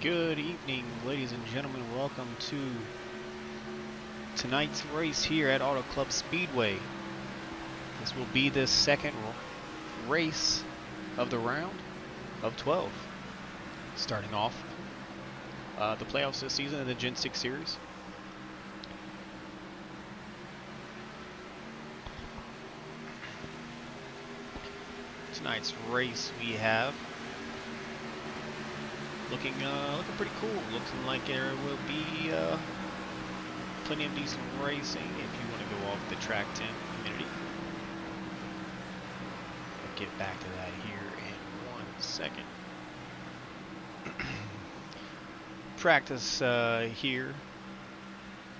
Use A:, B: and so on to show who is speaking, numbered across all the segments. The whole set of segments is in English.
A: Good evening, ladies and gentlemen. Welcome to tonight's race here at Auto Club Speedway. This will be the second race of the round of 12, starting off the playoffs this season in the Gen 6 Series. Tonight's race we have looking pretty cool. Looking like there will be plenty of decent racing if you want to go off the track 10 community. I'll get back to that here in 1 second. Practice here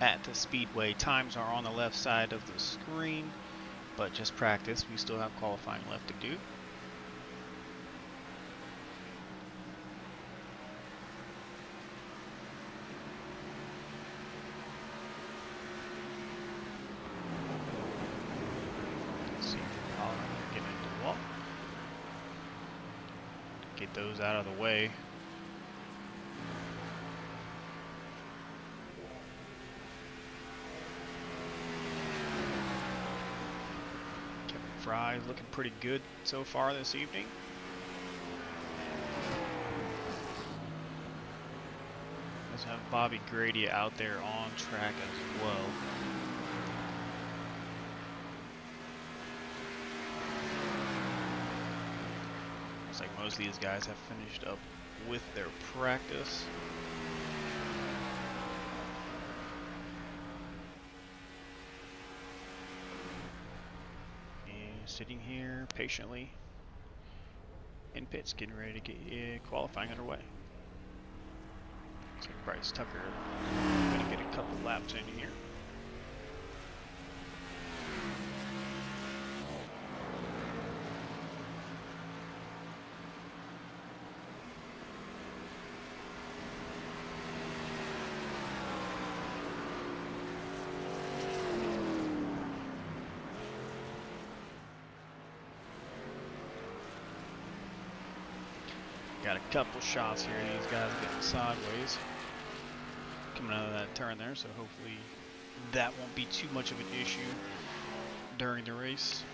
A: at the Speedway. Times are on the left side of the screen, but just practice. We still have qualifying left to do. Get those out of the way. Kevin Fry looking pretty good so far this evening. Let's have Bobby Grady out there on track as well. Looks like most of these guys have finished up with their practice. And sitting here patiently in pits, getting ready to get qualifying underway. Looks like Bryce Tucker going to get a couple laps in here. Got a couple shots here. These guys are getting sideways coming out of that turn there, so hopefully that won't be too much of an issue during the race.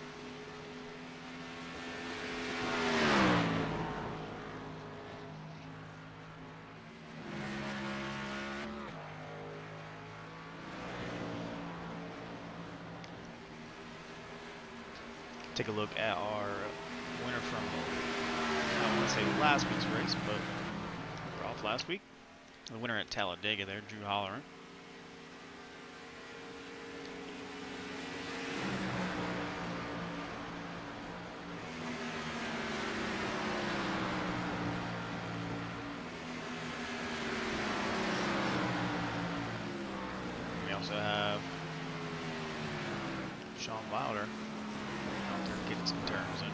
A: Take a look at our winner from, I don't want to say last week's race, but we're off last week. The winner at Talladega there, Drew Holleran. We also have Sean Wilder out there getting some turns in.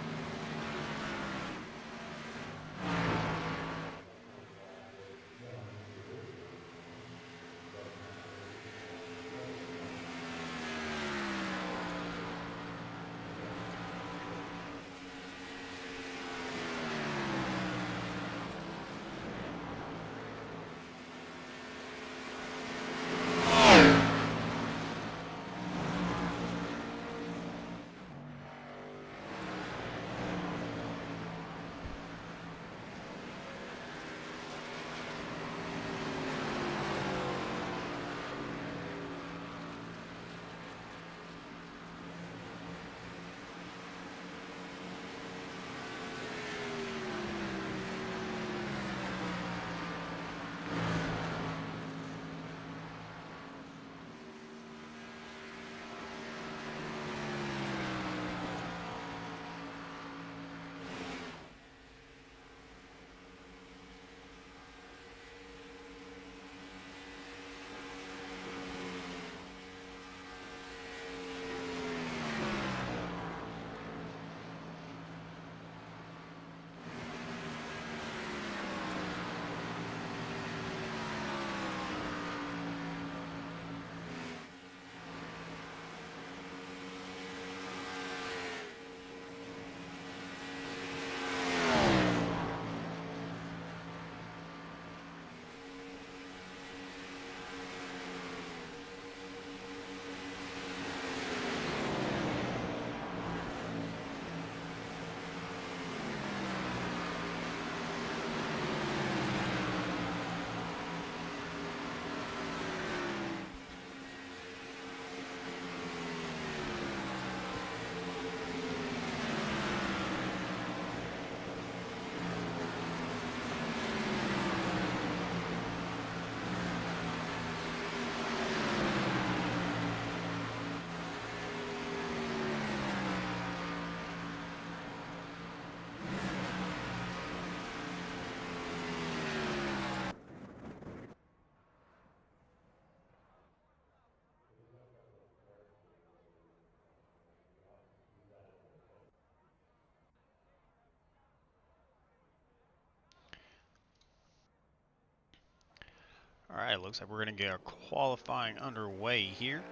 A: Alright, looks like we're going to get our qualifying underway here.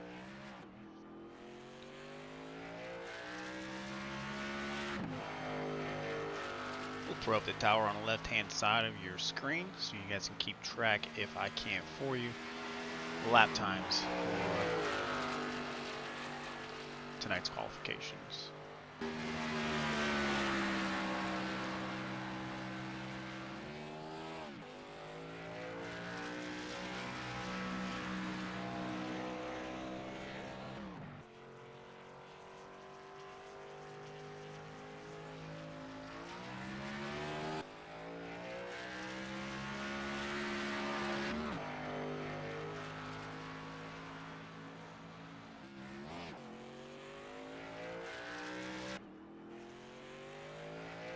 A: We'll throw up the tower on the left-hand side of your screen so you guys can keep track, if I can't for you, lap times for tonight's qualifications.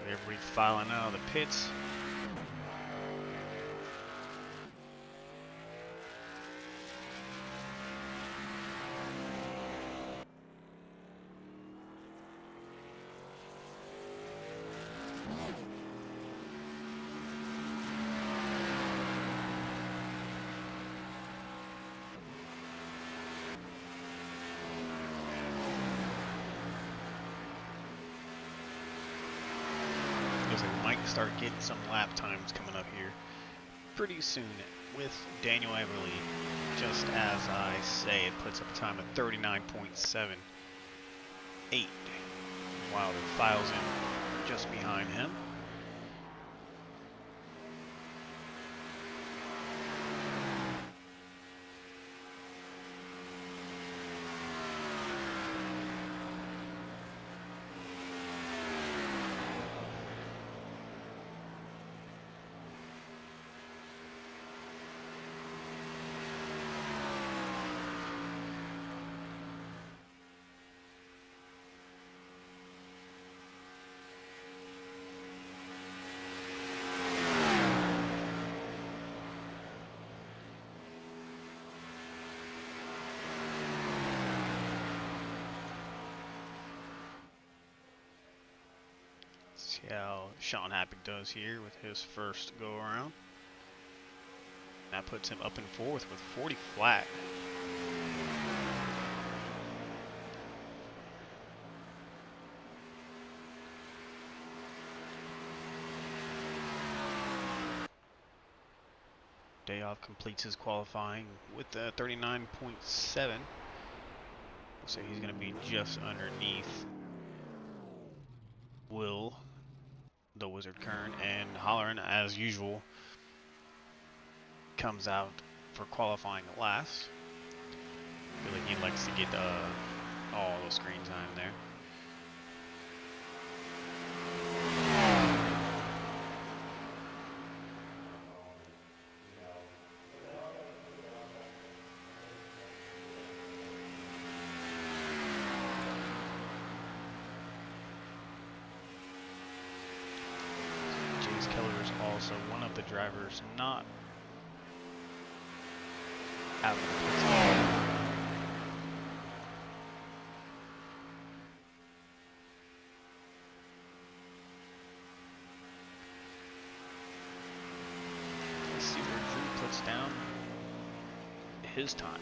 A: Everybody filing out of the pits. Might start getting some lap times coming up here pretty soon with Daniel Everly. Just as I say, it puts up a time of 39.78. Wilder files in just behind him. See how Sean Happig does here with his first go around. That puts him up in fourth with 40 flat. Dayoff completes his qualifying with 39.7. So he's going to be just underneath Will, the Wizard Kern, and Holleran, as usual, comes out for qualifying last. I feel like he likes to get all the screen time there. Keller is also one of the drivers not out of the pits. Let's see where Drew puts down his time.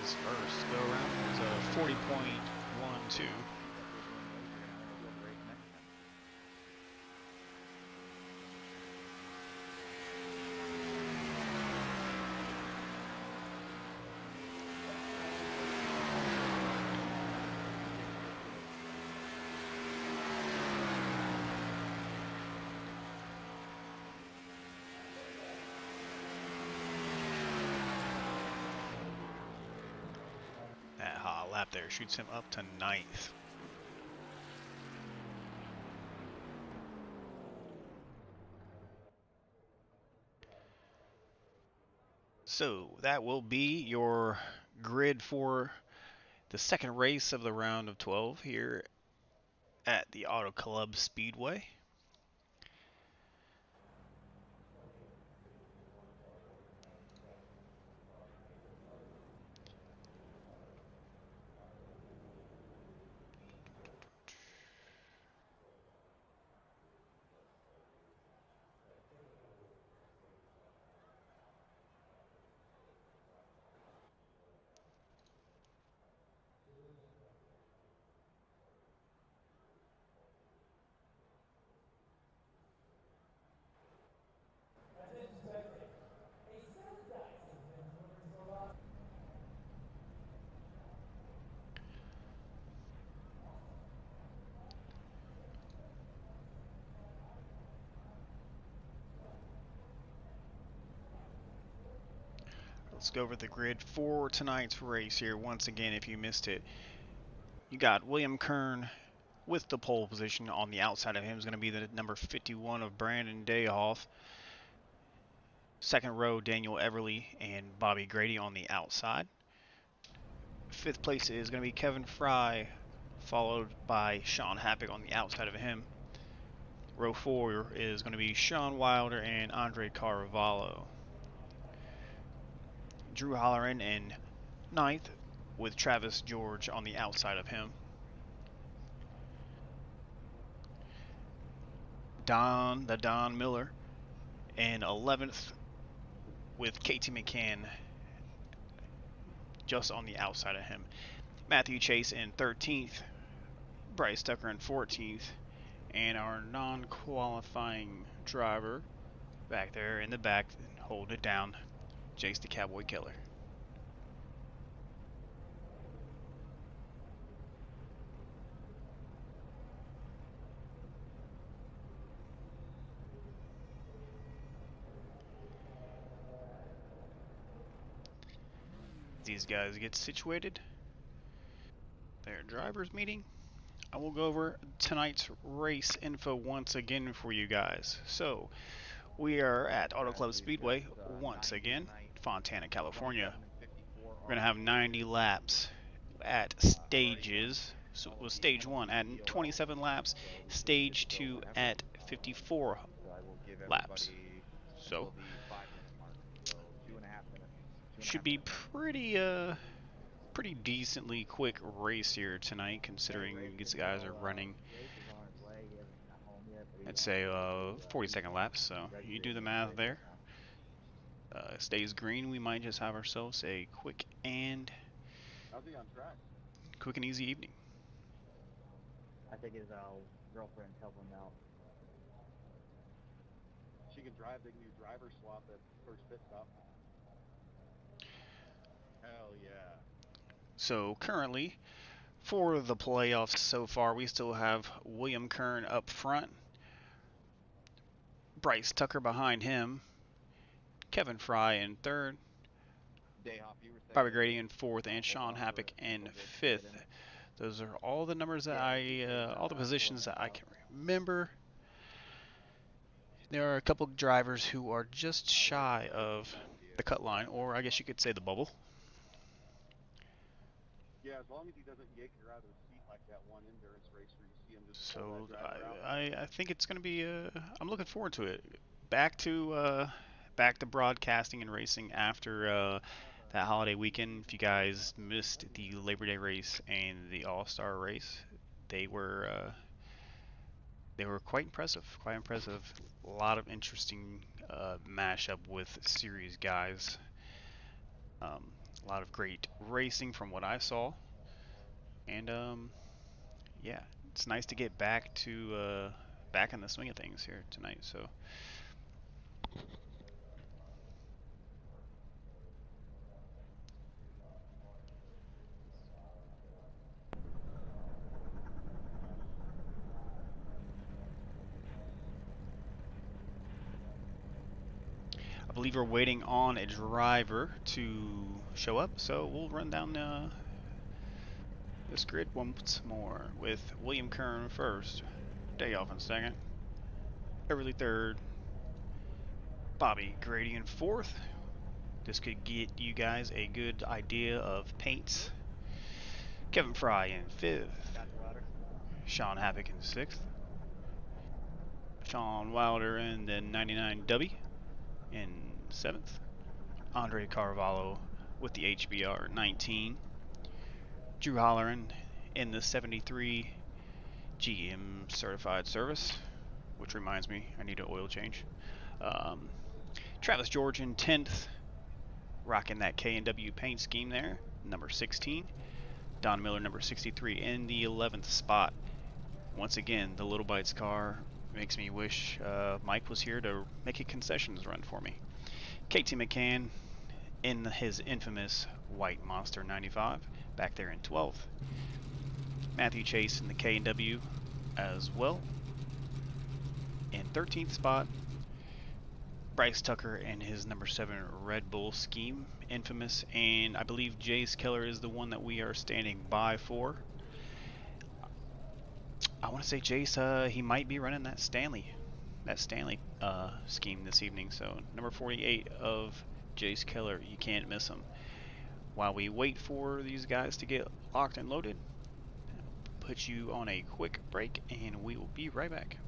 A: His first go around was a 40.12. That hot lap there shoots him up to 9th. So that will be your grid for The second race of the round of 12 here at the Auto Club Speedway. Let's go over the grid for tonight's race here. Once again, if you missed it, you got William Kern with the pole position. On the outside of him is going to be the number 51 of Brandon Dayhoff. Second row, Daniel Everly and Bobby Grady on the outside. Fifth place is going to be Kevin Fry, followed by Sean Happick on the outside of him. Row 4 is going to be Sean Wilder and Andre Carvalho. Drew Holleran in ninth, with Travis George on the outside of him. Don Miller in 11th, with KT McCann just on the outside of him. Matthew Chase in 13th, Bryce Tucker in 14th, and our non-qualifying driver back there in the back holding it down, Jace the Cowboy Killer. These guys get situated, their drivers meeting. I will go over tonight's race info once again for you guys. So, we are at Auto Club Speedway once again, Fontana, California. We're going to have 90 laps at stages. So it was stage 1 at 27 laps, stage 2 at 54 laps. So, should be pretty decently quick race here tonight, considering these guys are running, I'd say 40-second laps. So you do the math there. Stays green, we might just have ourselves a quick and easy evening.
B: I think his girlfriend's helping him out.
C: She can drive the new driver swap at first pit stop. Hell yeah.
A: So currently, for the playoffs so far, we still have William Kern up front, Bryce Tucker behind him, Kevin Fry in third, Bobby Grady in fourth, and Sean Happick in fifth. Those are all the numbers that all the positions that I can remember. There are a couple drivers who are just shy of the cut line, or I guess you could say the bubble.
C: Yeah, as long as he doesn't yank her out of the seat like that one endurance race where you see him just.
A: So I think it's going to be. I'm looking forward to it. Back to broadcasting and racing after that holiday weekend. If you guys missed the Labor Day race and the All-Star race, they were quite impressive. Quite impressive. A lot of interesting mashup with series guys. A lot of great racing from what I saw, and yeah, it's nice to get back to back in the swing of things here tonight. So. I believe we're waiting on a driver to show up, so we'll run down this grid once more with William Kern first, Dayhoff in second, Everly third, Bobby Grady in fourth. This could get you guys a good idea of paints Kevin Fry in 5th.
B: Got the router.
A: Sean Havoc in 6th. Sean Wilder in the 99W in 7th. Andre Carvalho with the HBR 19. Drew Holleran in the 73 GM certified service, which reminds me, I need an oil change. Travis George in 10th, rocking that K&W paint scheme there, number 16. Don Miller, number 63, in the 11th spot. Once again, the Little Bites car makes me wish Mike was here to make a concessions run for me. KT McCann in his infamous white Monster 95, back there in 12th. Matthew Chase in the K&W as well, in 13th spot. Bryce Tucker in his number 7 Red Bull scheme, infamous, and I believe Jace Keller is the one that we are standing by for. I want to say Jace, he might be running that Stanley scheme this evening. So number 48 of Jace Keller, you can't miss him. While we wait for these guys to get locked and loaded, put you on a quick break, and we will be right back.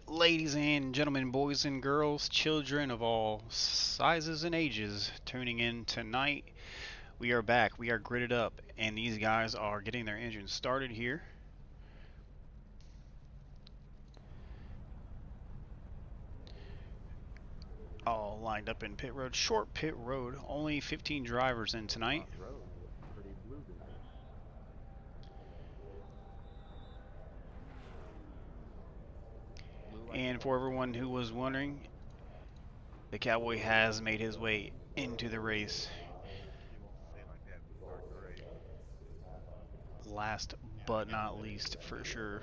A: Ladies and gentlemen, boys and girls, children of all sizes and ages tuning in tonight, we are back. We are gridded up, and these guys are getting their engines started here. All lined up in pit road. Short pit road. Only 15 drivers in tonight.
B: Pretty blue tonight.
A: And for everyone who was wondering, the Cowboy has made his way into the race. Last but not least, for sure.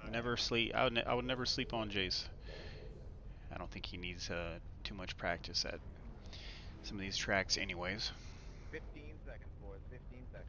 A: Never sleep. I would never sleep on Jace. I don't think he needs too much practice at some of these tracks anyways.
B: 15 seconds, boys. 15 seconds.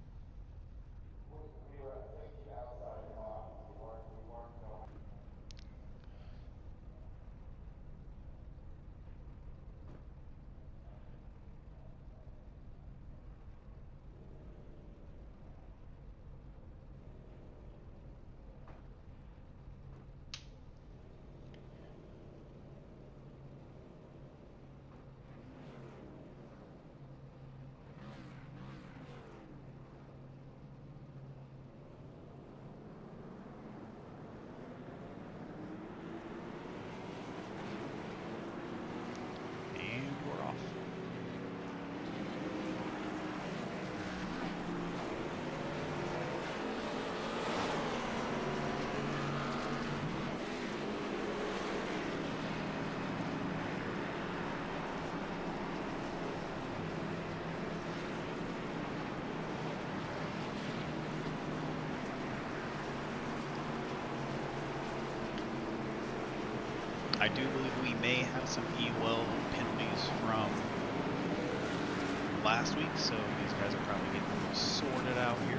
A: I do believe we may have some E-well penalties from last week, so these guys are probably getting them sorted out here.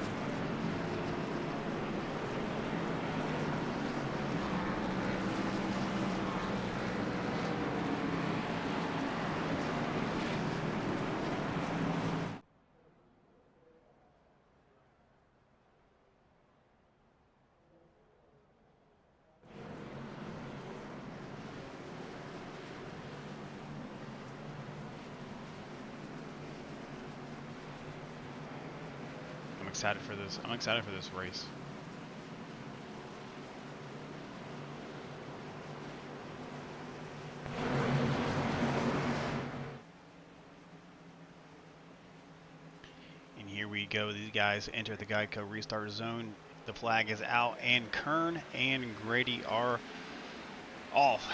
A: I'm excited for this. I'm excited for this race. And here we go. These guys enter the Geico restart zone. The flag is out, and Kern and Grady are off,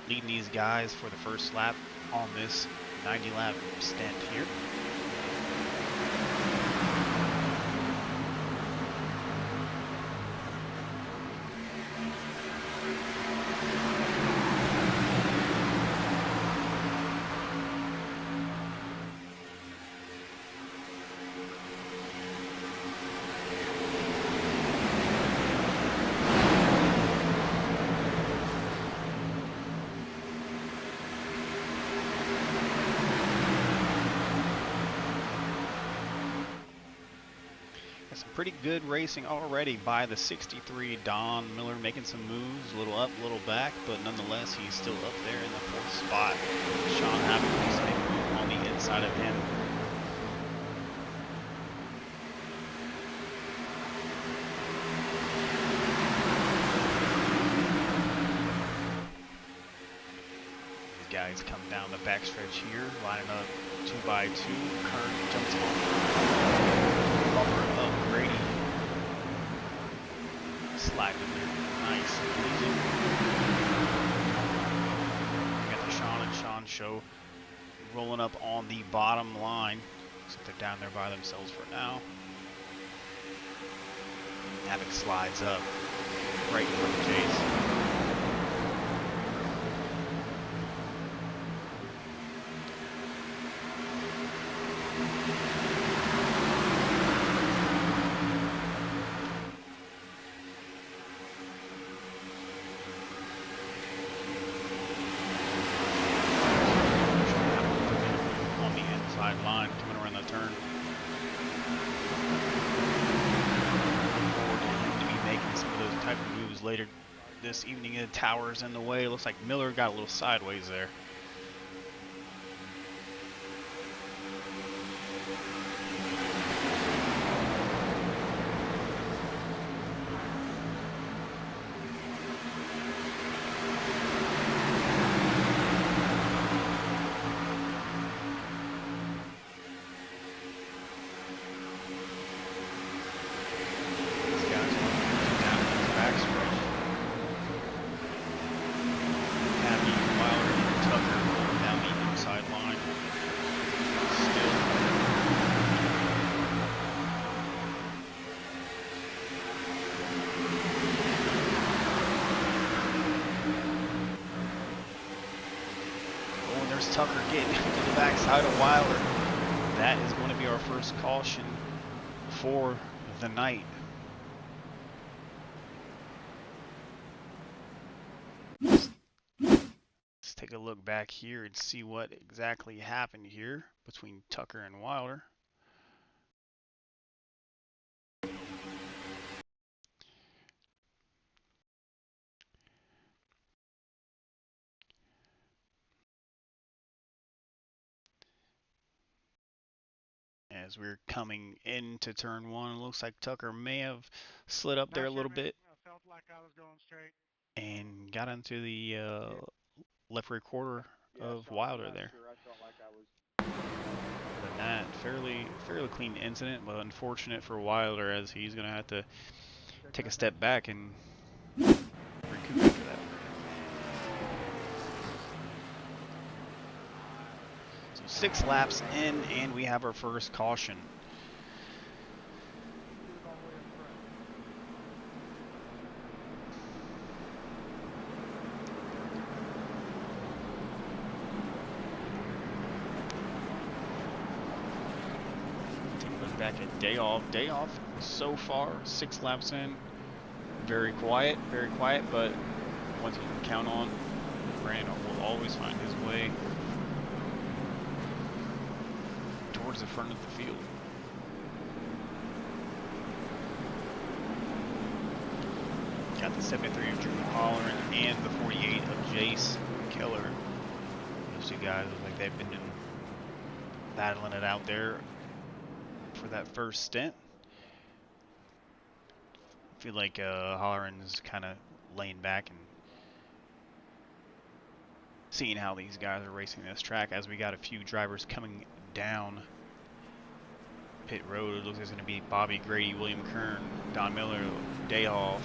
A: leading these guys for the first lap on this 90-lap stint here. Some pretty good racing already by the 63 Don Miller, making some moves, a little up, a little back, but nonetheless he's still up there in the 4th spot. Sean Hammond needs to make a move on the inside of him. These guys come down the backstretch here, lining up 2 by 2. Kern jumps on bumper of Grady. Slagged in there. Nice. We got the Sean and Sean show rolling up on the bottom line. Looks like they're down there by themselves for now. Havoc slides up right for the chase. Line coming around the turn. Forward to him to be making some of those type of moves later this evening. The tower's in the way. Looks like Miller got a little sideways there. Tucker getting to the backside of Wilder. That is going to be our first caution for the night. Let's take a look back here and see what exactly happened here between Tucker and Wilder. As we're coming into turn 1, it looks like Tucker may have slid up there a little bit.
D: I felt like I was going straight.
A: And got into the left rear quarter of Wilder there.
C: Sure, I felt like I was.
A: But that fairly clean incident, but unfortunate for Wilder as he's going to have to take a step back and recoup after that. So 6 laps in, and we have our first caution. back at day off. Day off so far, 6 laps in. Very quiet, but one thing you can count on, Brandon will always find his way towards the front of the field. Got the 73 of Drew Holleran and the 48 of Jace Keller. Those two guys look like they've been battling it out there for that first stint. I feel like Holleran's kind of laying back and seeing how these guys are racing this track as we got a few drivers coming down pit road. It looks like it's going to be Bobby Grady, William Kern, Don Miller, Dayoff,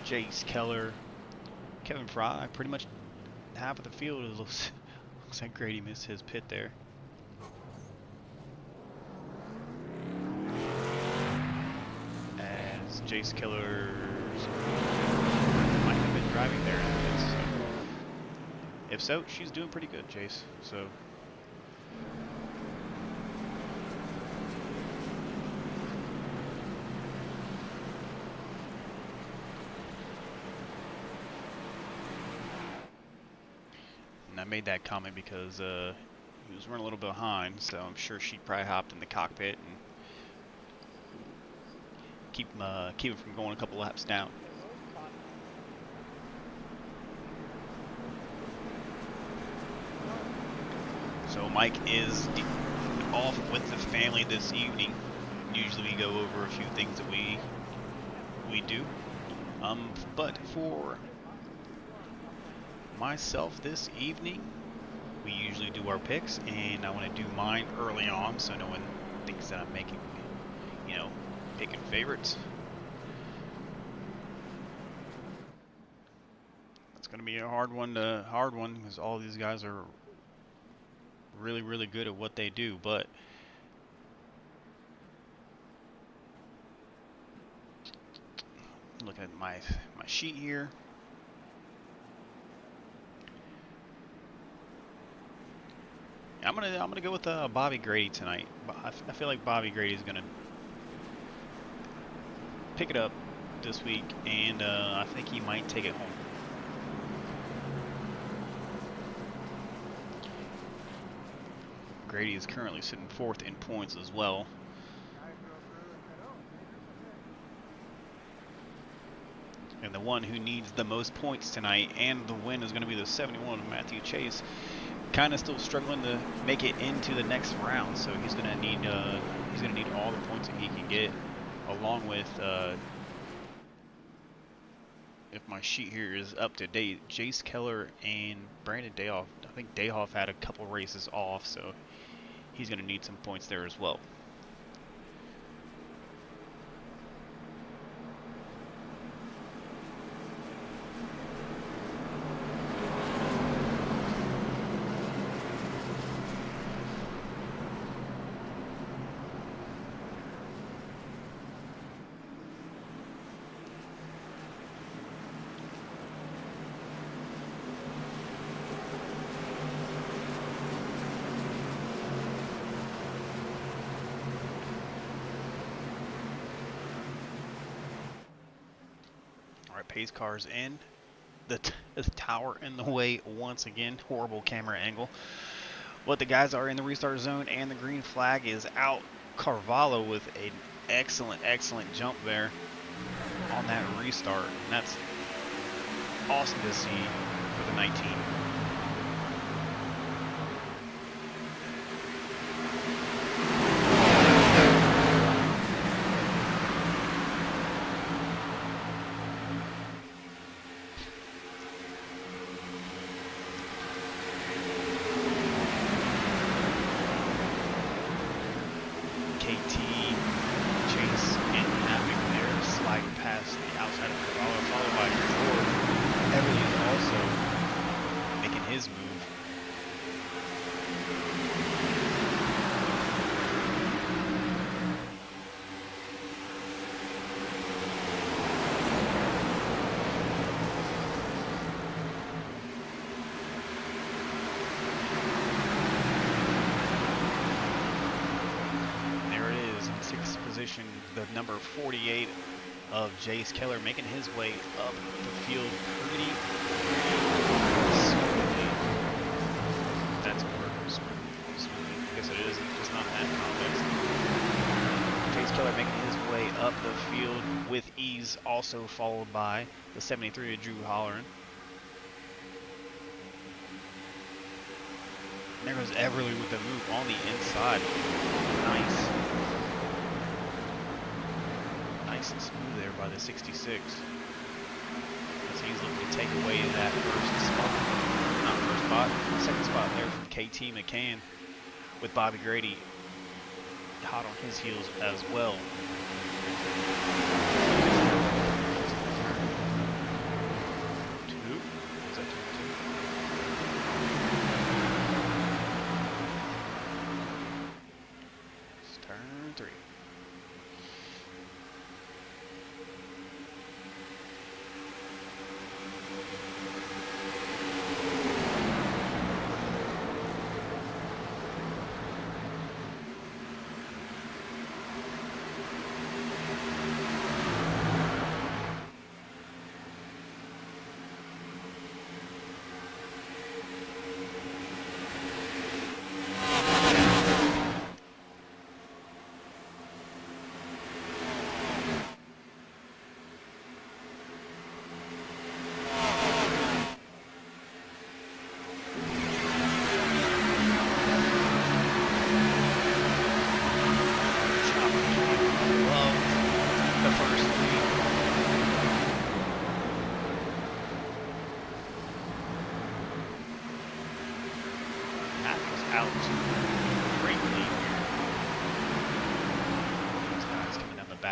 A: Jace Keller, Kevin Fry. Pretty much half of the field. It looks like Grady missed his pit there. As Jace Keller might have been driving there. If so, she's doing pretty good, Jace. So. And I made that comment because he was running a little bit behind, so I'm sure she probably hopped in the cockpit and keep him from going a couple laps down. So Mike is off with the family this evening. Usually we go over a few things that we do. But for myself this evening, we usually do our picks, and I want to do mine early on so no one thinks that I'm making, picking favorites. It's going to be a hard one because all these guys are really, really good at what they do, but looking at my sheet here. I'm gonna go with Bobby Grady tonight. I feel like Bobby Grady is gonna pick it up this week, and I think he might take it home. Grady is currently sitting 4th in points as well. And the one who needs the most points tonight and the win is going to be the 71 of Matthew Chase. Kind of still struggling to make it into the next round, so he's going to need all the points that he can get, along with if my sheet here is up to date, Jace Keller and Brandon Dayoff. I think Dayoff had a couple races off, so he's going to need some points there as well. Pace cars in. The tower in the way once again. Horrible camera angle. But the guys are in the restart zone and the green flag is out. Carvalho with an excellent jump there on that restart. And that's awesome to see for the 19. position. The number 48 of Jace Keller making his way up the field pretty smoothly. That's a word. Smoothly. I guess it is, just not in that context. Jace Keller making his way up the field with ease, also followed by the 73 of Drew Holleran. And there goes Everly with the move on the inside. Nice. Nice and smooth there by the 66. As he's looking to take away that first spot. Not first spot, second spot there from KT McCann, with Bobby Grady hot on his heels as well. Two? Is that turn two? It's turn three.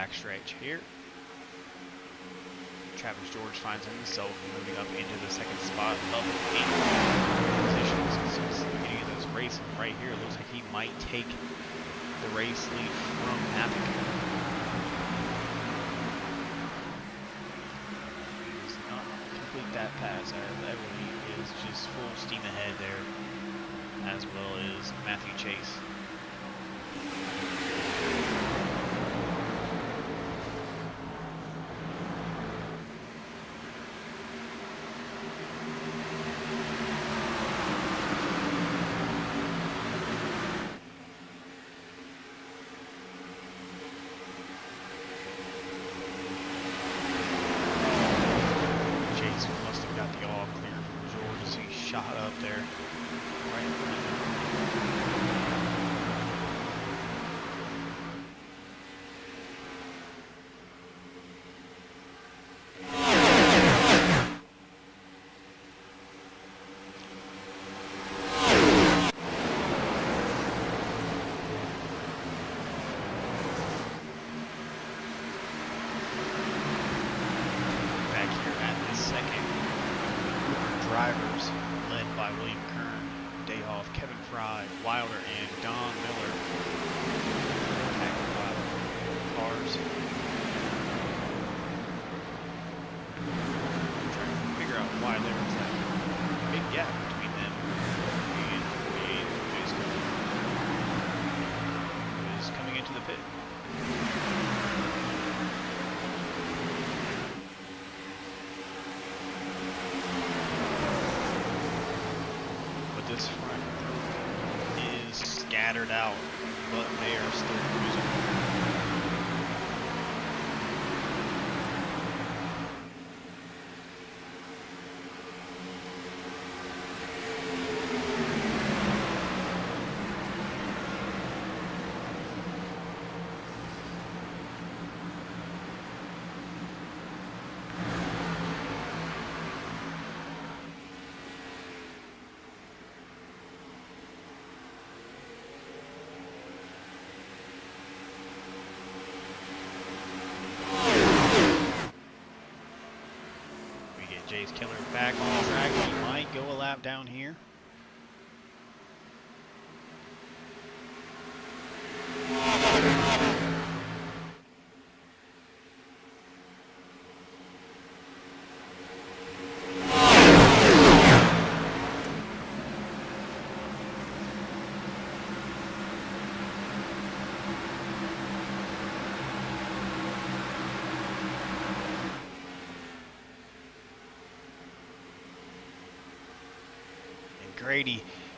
A: Stretch here. Travis George finds himself moving up into the second spot of 8 positions. So he's getting in those races right here. It looks like he might take the race lead from Havoc. He's not complete that pass. Everly is just full steam ahead there, as well as Matthew Chase. Drivers led by William Kern, Dayhoff, Kevin Fry, Wilder, and Don Miller. Tackled by cars. I'm trying to figure out why there was that big gap between them and Jace Keller, who is coming into the pit. This front is scattered out, but they are still cruising. Jace Keller back on the track. He might go a lap down here.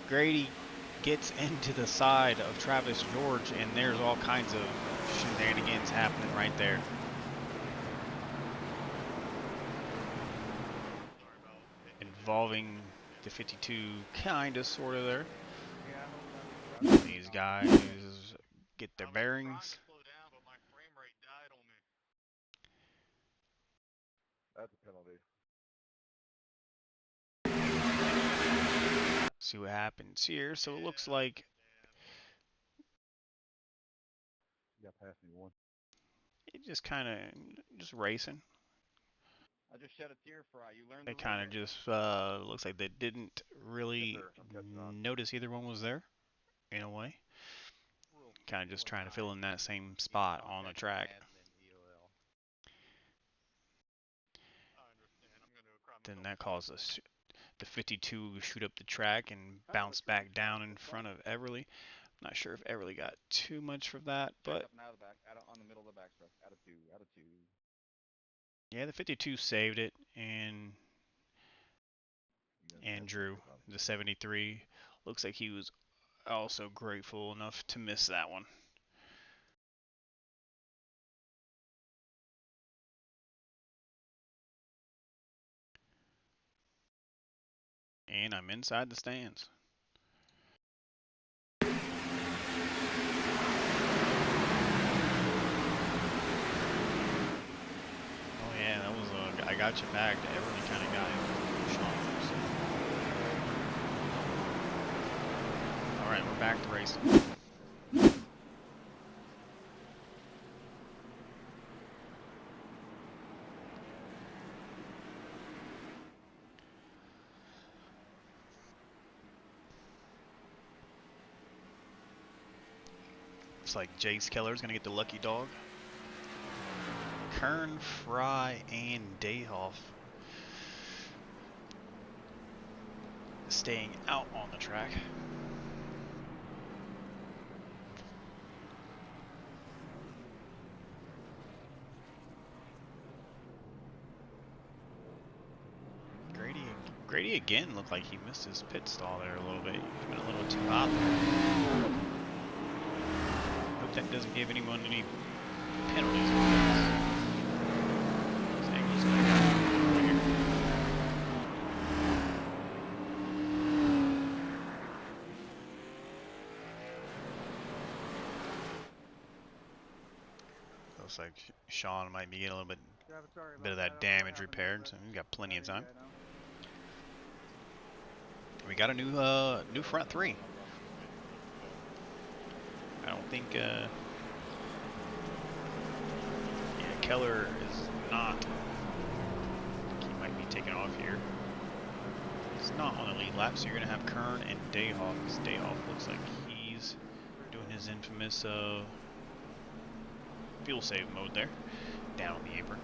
A: Grady gets into the side of Travis George, and there's all kinds of shenanigans happening right there. Involving the 52, kinda, sorta there. These guys get their bearings.
C: That's a penalty.
A: See what happens here. So it looks like
C: You got past me one.
A: it just kind of just racing.
B: I just shed a tear fry. You learned
A: It kind of just looks like they didn't really
C: Yes, sir. I'm catching on.
A: notice either one was there in a way. Kind of just trying to fill in that same spot on the track. Then that causes the 52 to shoot up the track and bounce back down in front of Everly. Not sure if Everly got too much from that, but
B: up and out of the back, on the middle of the backstroke. Out of two.
A: yeah, the 52 saved it, and Andrew, the 73, looks like he was also grateful enough to miss that one. And I'm inside the stands. Oh yeah, that was I got you back. Everybody kind of got it. All right, we're back to racing. Looks like Jace Keller is going to get the lucky dog. Kern, Fry, and Dayhoff staying out on the track. Grady again looked like he missed his pit stall there a little bit. He went a little too hot there. Hope that doesn't give anyone any penalties. Looks like Sean might be getting a little bit of that damage repaired, so he's got plenty of time. We got a new front three. I don't think yeah, Keller is not. I think he might be taking off here. He's not on the lead lap, so you're gonna have Kern and Dayhoff. Dayhoff looks like he's doing his infamous fuel save mode there, down on the apron.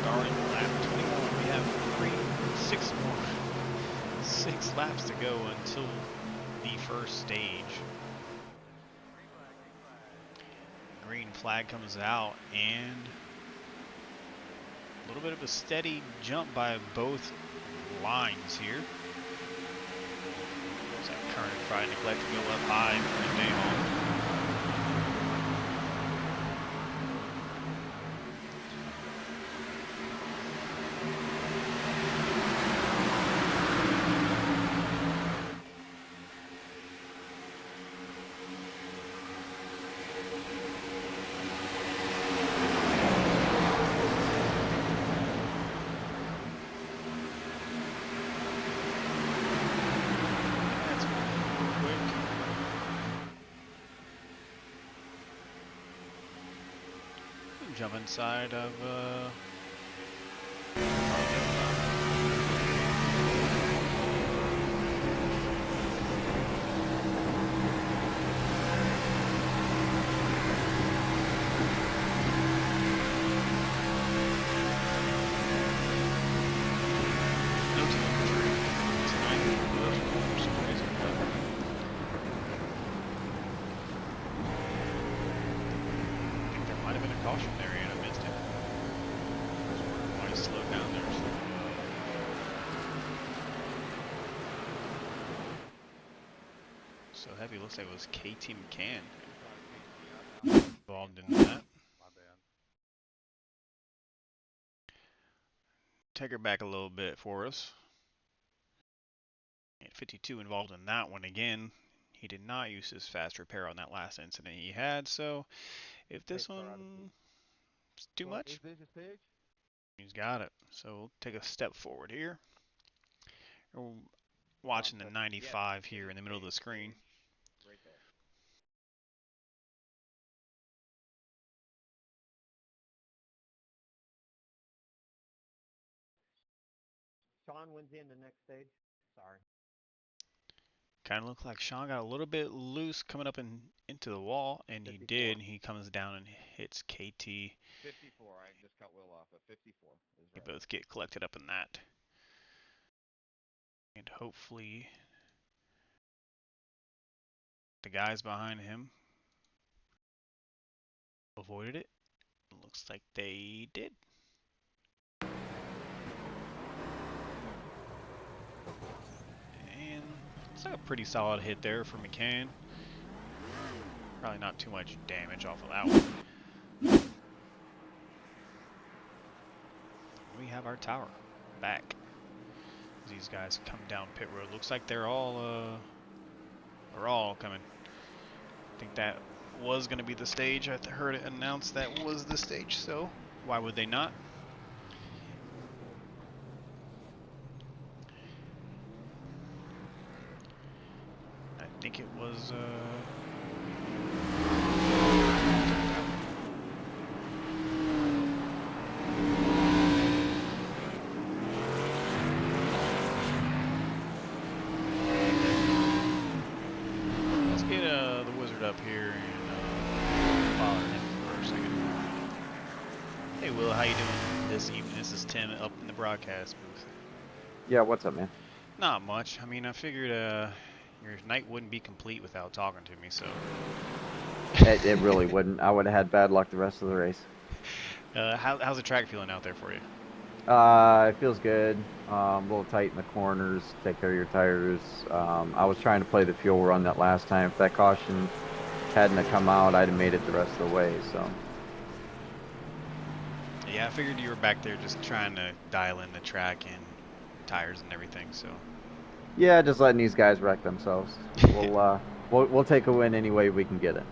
A: starting lap 21. We have 6 laps to go until the first stage. Green flag comes out, and a little bit of a steady jump by both lines here. There's that current probably neglect to go up high for Dayhon. Jump inside of caution there, and I missed it. Might have slowed down there. So heavy, looks like it was KT McCann involved in that.
C: My bad.
A: Take her back a little bit for us. And 52 involved in that one again. He did not use his fast repair on that last incident he had, so if this one's too much, he's got it. So we'll take a step forward here. We're watching the 95 here in the middle of the screen.
B: Right there. Sean wins in the next stage. Sorry.
A: Kind of looked like Sean got a little bit loose coming up into the wall, and he
B: 54.
A: did. He comes down and hits KT.
B: 54. I just cut Will off at 54. Is
A: They
B: right.
A: both get collected up in that. And hopefully the guys behind him avoided it. Looks like they did. And it's like a pretty solid hit there for McCann. Probably not too much damage off of that one. We have our tower back. As these guys come down pit road. Looks like they're all coming. I think that was going to be the stage. I heard it announced that was the stage, so why would they not? I think it was let's get the wizard up here and follow him for a second. Hey Will, how you doing this evening? This is Tim up in the broadcast booth.
E: Yeah, what's up, man?
A: Not much. I mean, I figured your night wouldn't be complete without talking to me, so.
E: It really wouldn't. I would have had bad luck the rest of the race.
A: How's the track feeling out there for you?
E: It feels good. A little tight in the corners. Take care of your tires. I was trying to play the fuel run that last time. If that caution hadn't have come out, I'd have made it the rest of the way. So.
A: Yeah, I figured you were back there just trying to dial in the track and tires and everything. So.
E: Yeah, just letting these guys wreck themselves. We'll take a win any way we can get it.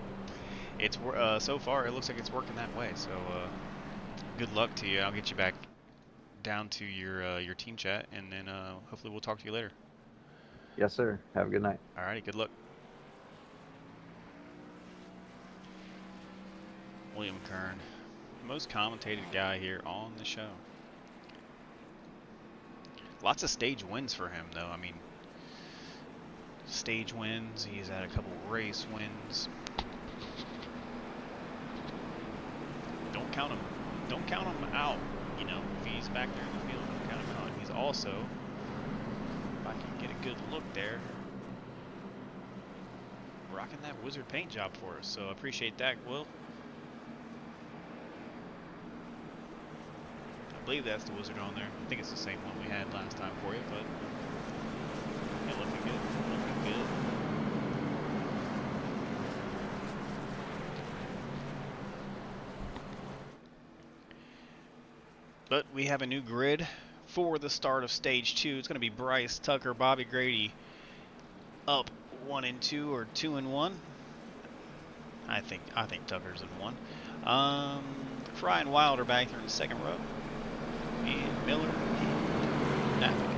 A: It's so far it looks like it's working that way. So good luck to you. I'll get you back down to your team chat, and then hopefully we'll talk to you later.
E: Yes, sir. Have a good night.
A: Alrighty, good luck. William Kern, most commentated guy here on the show. Lots of stage wins for him, though. I mean, stage wins. He's had a couple race wins. Don't count him. Don't count him out. you know, if he's back there in the field, I'm kind of calling. He's also, if I can get a good look there, rocking that wizard paint job for us. So I appreciate that, Will. I believe that's the wizard on there. I think it's the same one we had last time for you, but yeah, looking good. Looking good. But we have a new grid for the start of stage 2. It's going to be Bryce, Tucker, Bobby Grady up 1 and 2 or 2 and 1. I think Tucker's in 1. Fry and Wild are back there in the second row. And Miller and Navik.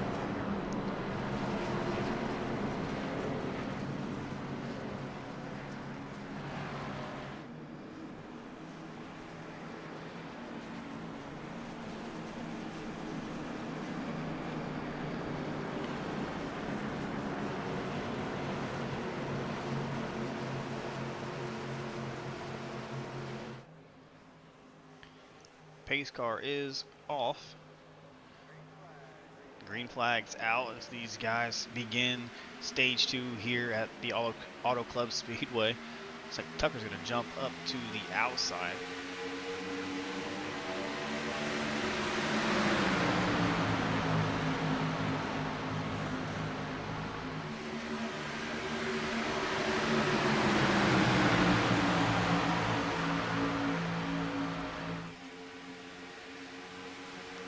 A: Pace car is off. Green flag's out as these guys begin stage 2 here at the Auto Club Speedway. Looks like Tucker's going to jump up to the outside.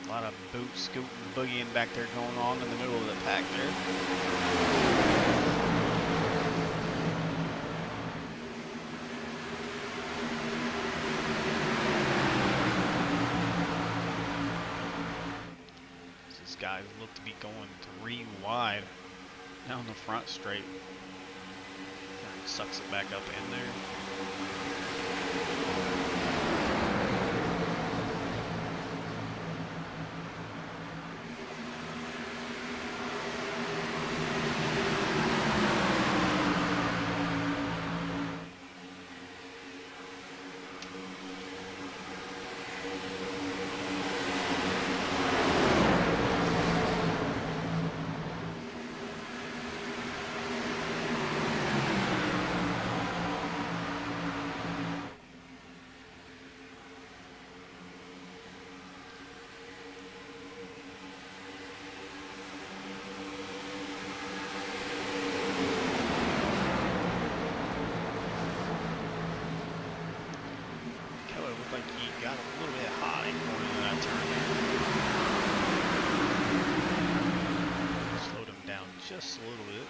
A: A lot of boot scooting, boogieing back there going on in the middle of the pack there. These guys look to be going 3 wide down the front straight. Sucks it back up in there. Like he got a little bit hot in going into that turn. Slowed him down just a little bit.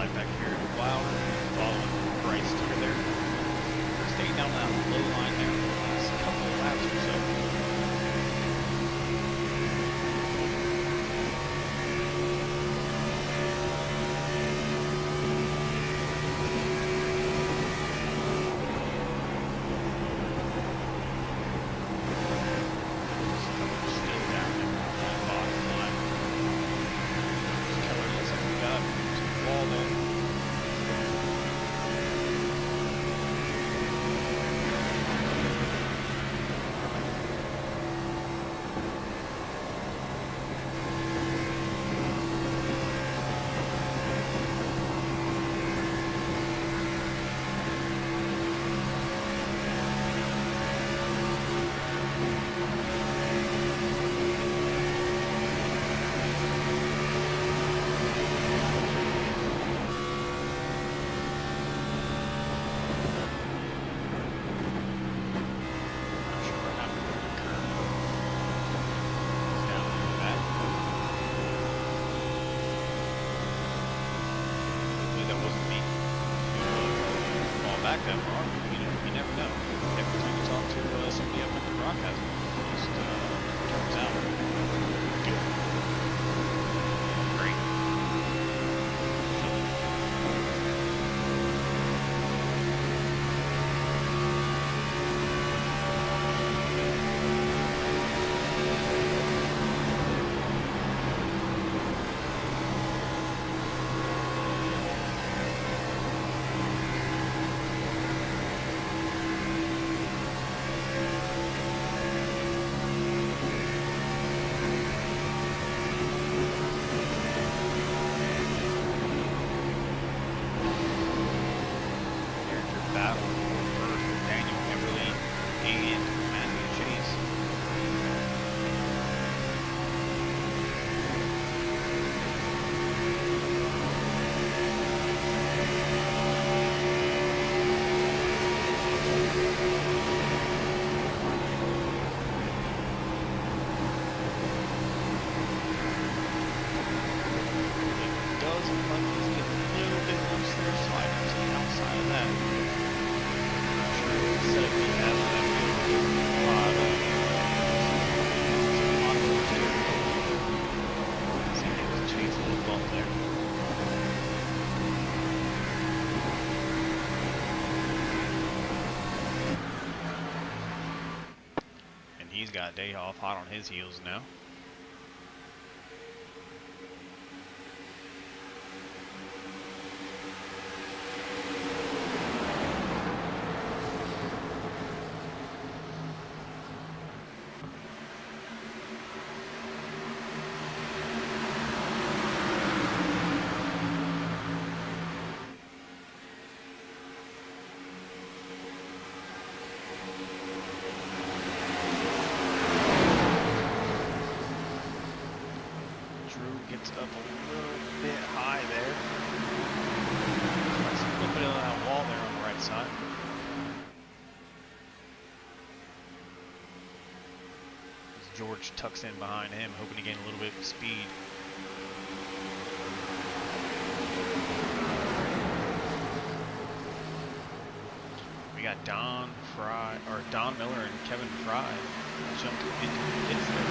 A: slide back here. Wilder following Bryce through there. They're staying down that low line there for the last couple of laps or so. Still down there on that bottom line. Keller looks like we got to the wall though. Not sure what happened with the curve. It's down like that. Hopefully that wasn't me. Fall back that far. You never know. Every time you talk to somebody up at the broadcast, it just turns out good. Great. Here's your battle for Daniel Kimberly and Matthew Chase. It does look like he's getting a little bit loose there, sliding to the outside of that. Not sure what to say. He has that wheel a lot of see if he was Chase a little bump there. And he's got day off hot on his heels now. Drew gets up a little bit high there. Tries a little bit of that wall there on the right side. As George tucks in behind him, hoping to gain a little bit of speed. We got Don Miller and Kevin Fry jumped into the pits there.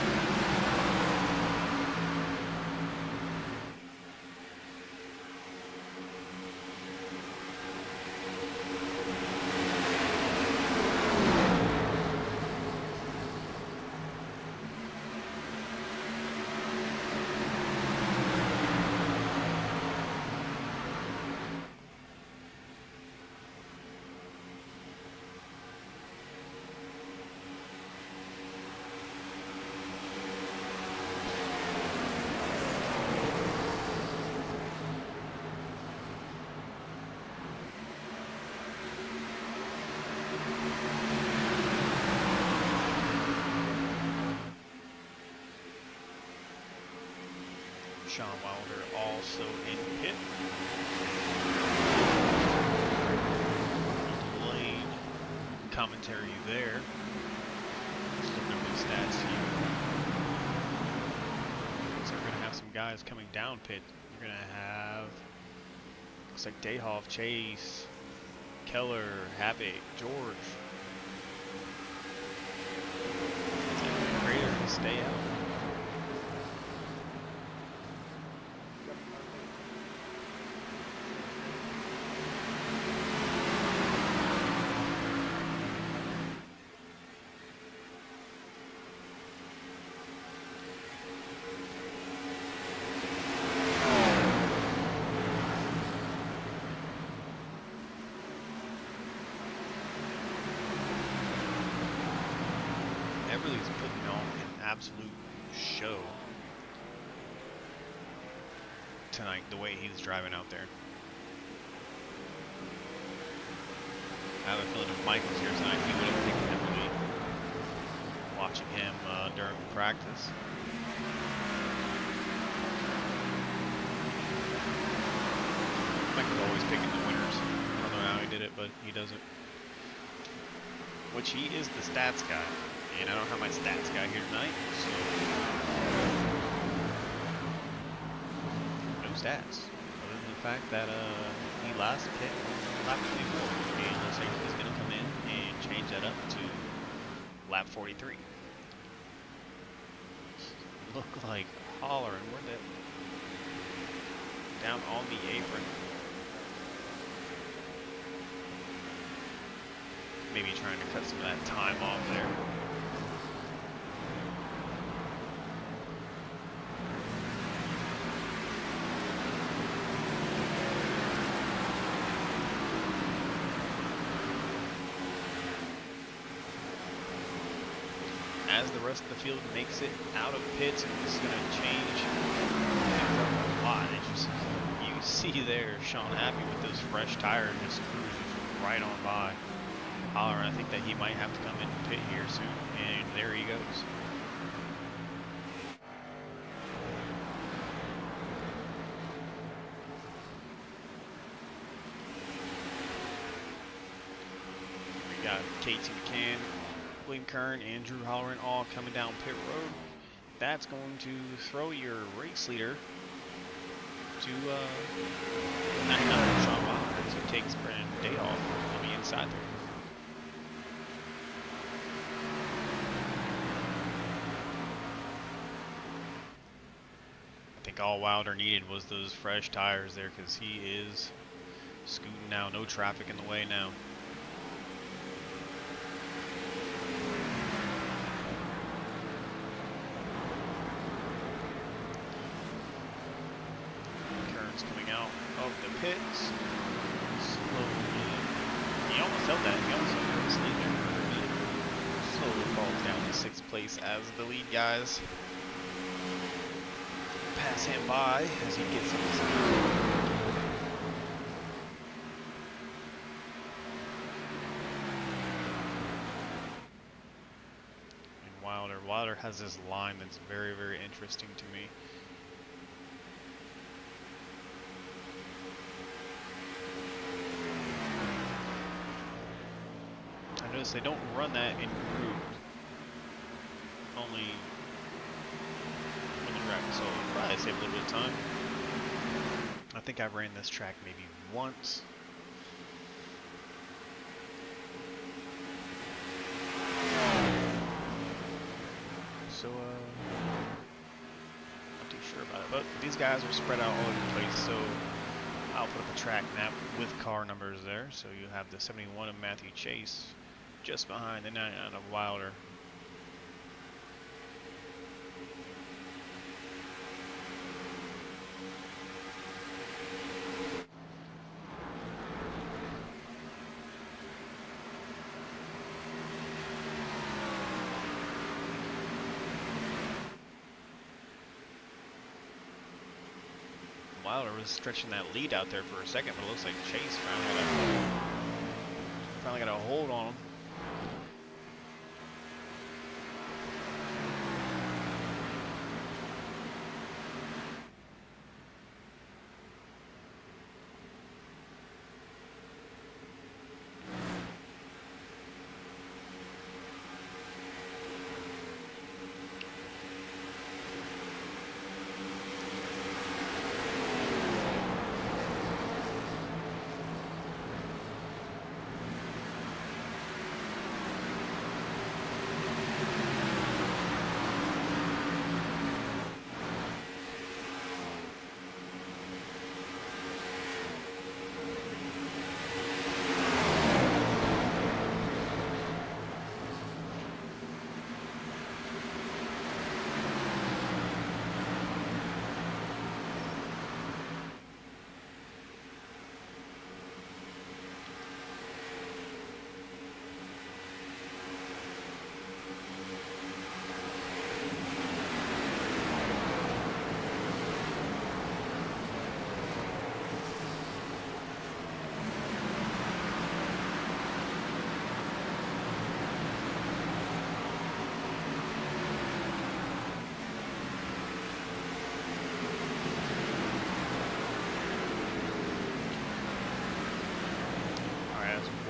A: Sean Wilder also in pit. Delayed commentary there. Just looking over the stats here. So we're going to have some guys coming down pit. You're going to have Looks like Dayhoff, Chase, Keller, Happy, George. Looks like Crater can stay out. Everly's putting on an absolute show tonight, the way he's driving out there. I have a feeling if Mike was here tonight, he would have picked Everly. Watching him during practice. Mike was always picking the winners. I don't know how he did it, but he does it. Which he is the stats guy. And I don't have my stats guy here tonight, so no stats. Other than the fact that he last pit lap 24, and looks like he's gonna come in and change that up to lap 43. Look like hollering, where'd that down on the apron. Maybe trying to cut some of that time off there. As the rest of the field makes it out of pits, and this is going to change things up a lot. You see there Sean Happy with those fresh tires just cruises right on by. Holler, I think that he might have to come in and pit here soon, and there he goes. We got KT McCann, William Kern, and Drew Holleran all coming down pit road. That's going to throw your race leader to 99, Sean Wilder, as he takes Brennan Day off on the inside there. I think all Wilder needed was those fresh tires there, because he is scooting now. No traffic in the way now. Kern's coming out of the pits slowly. He almost held that. He almost held the lead there. Slowly falls down to 6th place as the lead guys pass him by as he gets up. And Wilder has this line that's very, very interesting to me. I notice they don't run that in group. Only so I'll probably save a little bit of time. I think I ran this track maybe once. So not too sure about it, but these guys are spread out all over the place, so I'll put up a track map with car numbers there. So you have the 71 of Matthew Chase just behind the 99 of Wilder. Wilder was stretching that lead out there for a second, but it looks like Chase finally got a hold on him.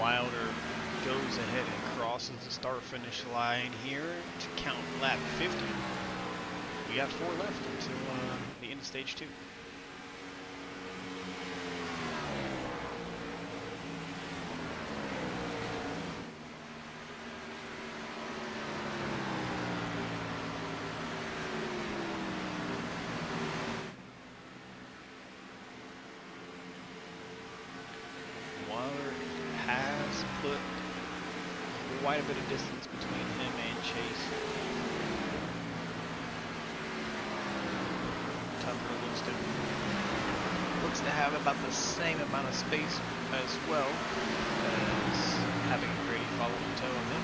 A: Wilder goes ahead and crosses the start-finish line here to count lap 50. We got 4 left until the end of stage 2. Wilder has put quite a bit of distance between him and Chase. Tucker looks to have about the same amount of space as well as having Grady follow in tow of him.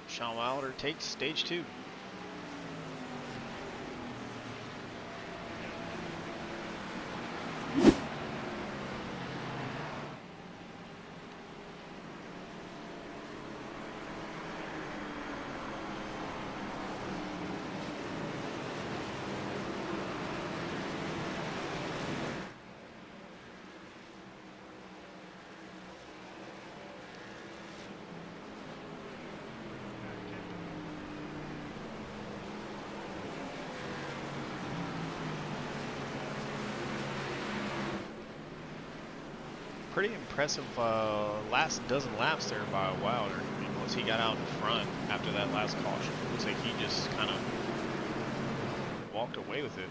A: Sean Wilder takes stage 2. Pretty impressive last dozen laps there by Wilder. I mean, once he got out in front after that last caution, it looks like he just kind of walked away with it.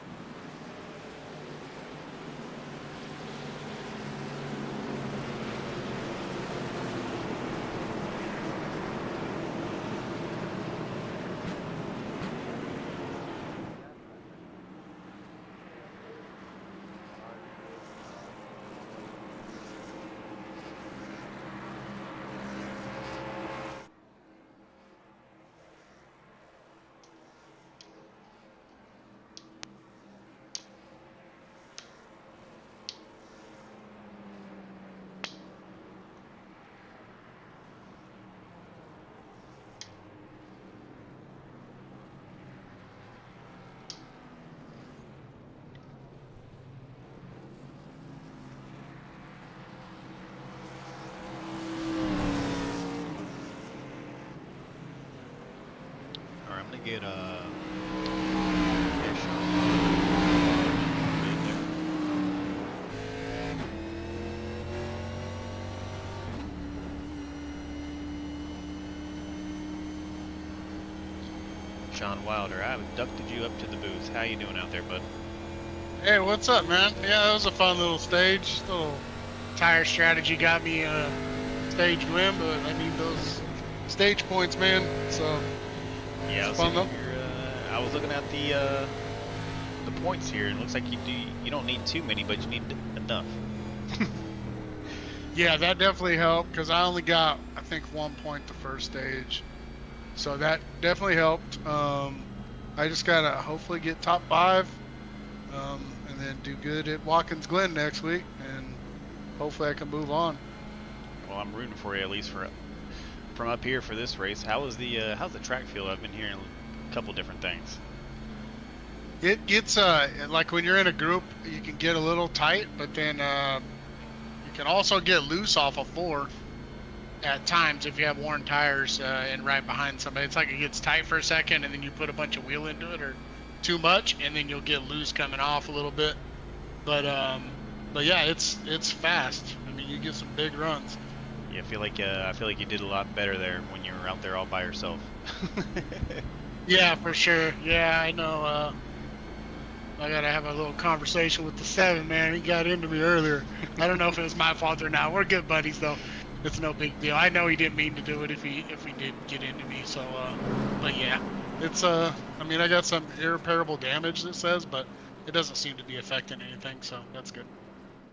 A: Get Sean Wilder, I've abducted you up to the booth. How you doing out there, bud?
D: Hey, what's up, man? Yeah, that was a fun little stage. Little tire strategy got me a stage win, but I need those stage points, man. So
A: Yeah,
D: it's
A: let's
D: fun
A: see
D: though.
A: here. I was looking at the points here, and it looks like you don't need too many, but you need enough.
D: Yeah, that definitely helped because I only got, I think, 1 point the first stage. So that definitely helped. I just gotta hopefully get top 5, and then do good at Watkins Glen next week, and hopefully I can move on.
A: Well, I'm rooting for you at least from up here for this race. How's the track feel? I've been hearing a couple different things.
D: It gets like when you're in a group, you can get a little tight, but then you can also get loose off of 4 at times if you have worn tires and right behind somebody. It's like it gets tight for a second, and then you put a bunch of wheel into it or too much, and then you'll get loose coming off a little bit. But yeah, it's fast. I mean, you get some big runs.
A: Yeah, I feel like you did a lot better there when you were out there all by yourself.
D: Yeah, for sure. Yeah, I know. I gotta have a little conversation with the 7, man. He got into me earlier. I don't know if it was my fault or not. We're good buddies though. It's no big deal. I know he didn't mean to do it if he did get into me. So but yeah, it's I mean, I got some irreparable damage that says, but it doesn't seem to be affecting anything, so that's good.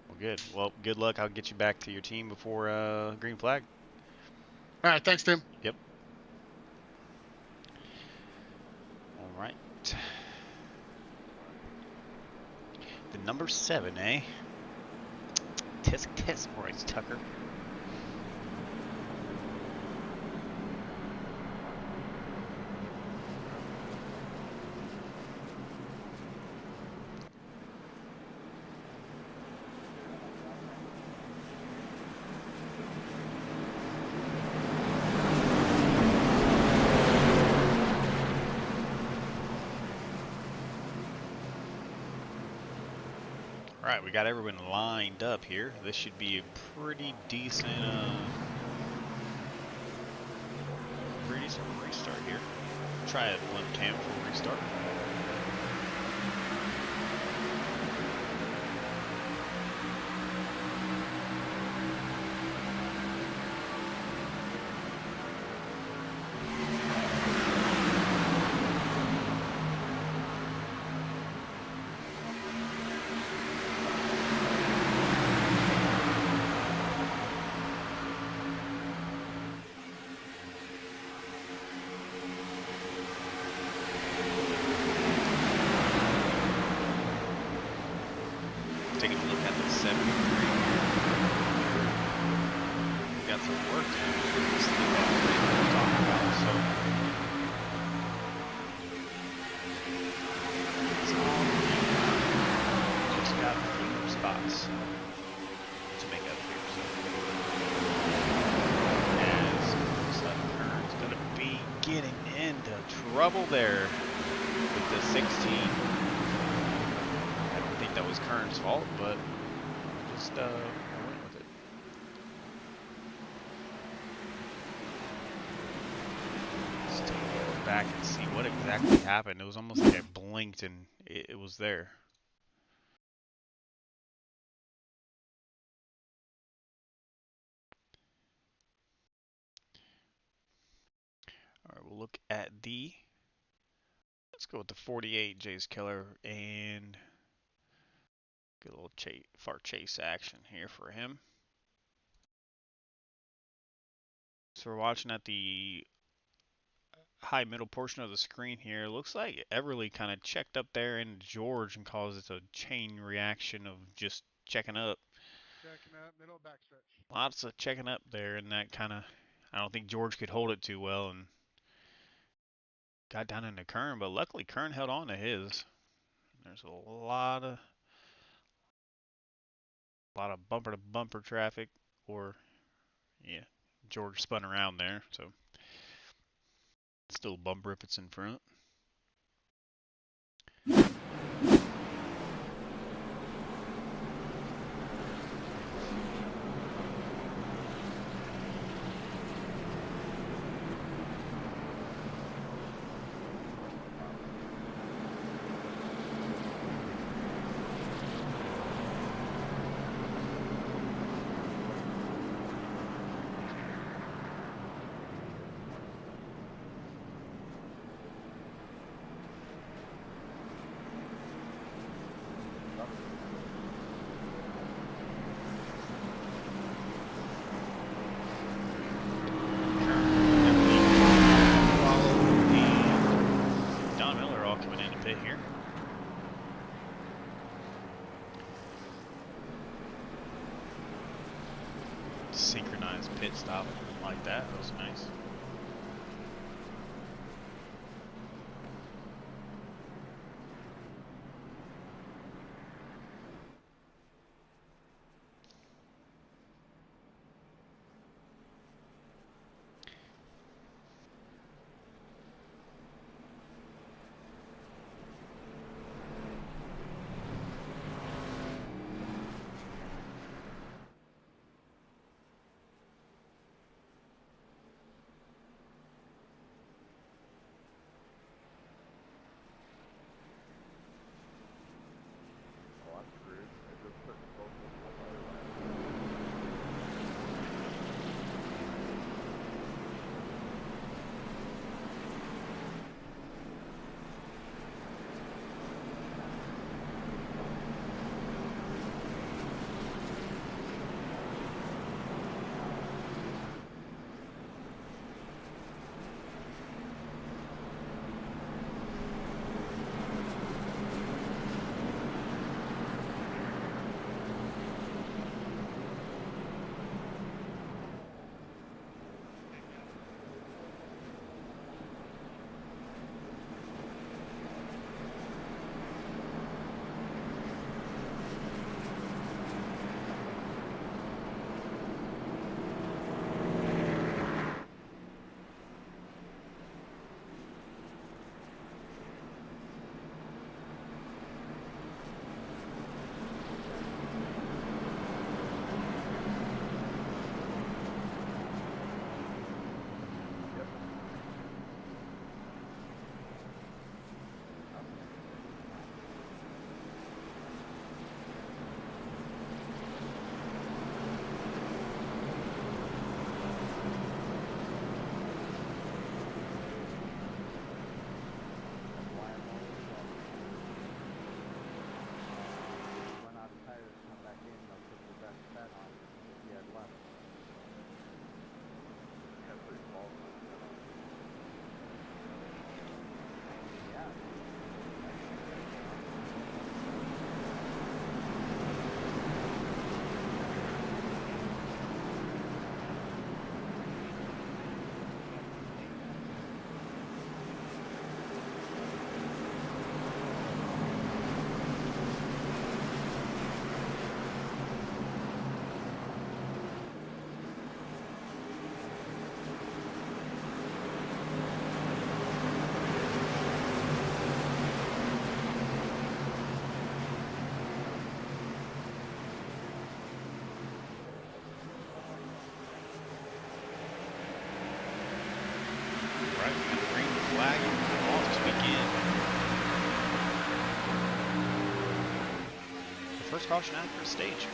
A: Well, good. Well, good luck. I'll get you back to your team before green flag.
D: All right, thanks, Tim.
A: Yep. All right. The number 7, eh? Tisk tisk, Bryce Tucker. All right, we got everyone lined up here. This should be a pretty decent restart here. Try it one cam for restart. Taking a look at the 73 here. We've got some work to do for this thing that we're talking about, so it's all good. Just got a few more spots to make up here. So as looks like Kern's gonna be getting into trouble there with the 16. That was Kern's fault, but just went with it. Let's take a look back and see what exactly happened. It was almost like I blinked and it was there. All right, we'll look at let's go with the 48 Jay's Killer and get a little far chase action here for him. So we're watching at the high middle portion of the screen here. Looks like Everly kind of checked up there in George and caused it a chain reaction of just checking up.
D: Checking up, middle backstretch.
A: Lots of checking up there, and that kind of, I don't think George could hold it too well and got down into Kern, but luckily Kern held on to his. There's a lot of bumper to bumper traffic, or yeah, George spun around there, so still a bumper if it's in front. synchronized pit stop like that. That was nice.
E: Oh, I'm screwed. I just put both of them on the other way.
A: Flag off to begin. The first caution out for the stage.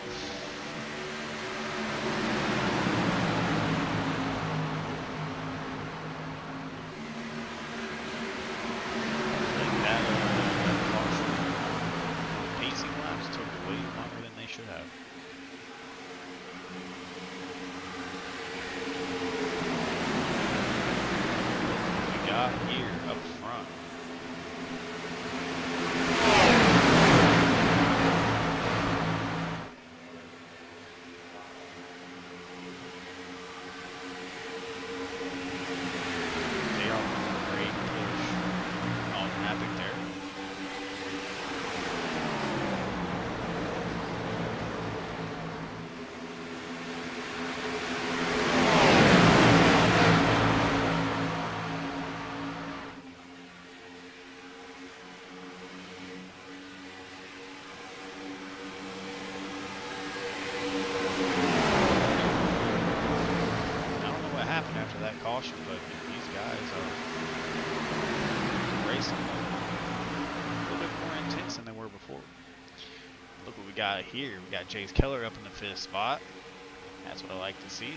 A: That caution pacing laps took way longer than they should have. Here up front. They are great push on Epic there. After that caution, but these guys are racing a little bit more intense than they were before. Look what we got here. We got Chase Keller up in the 5th spot. That's what I like to see.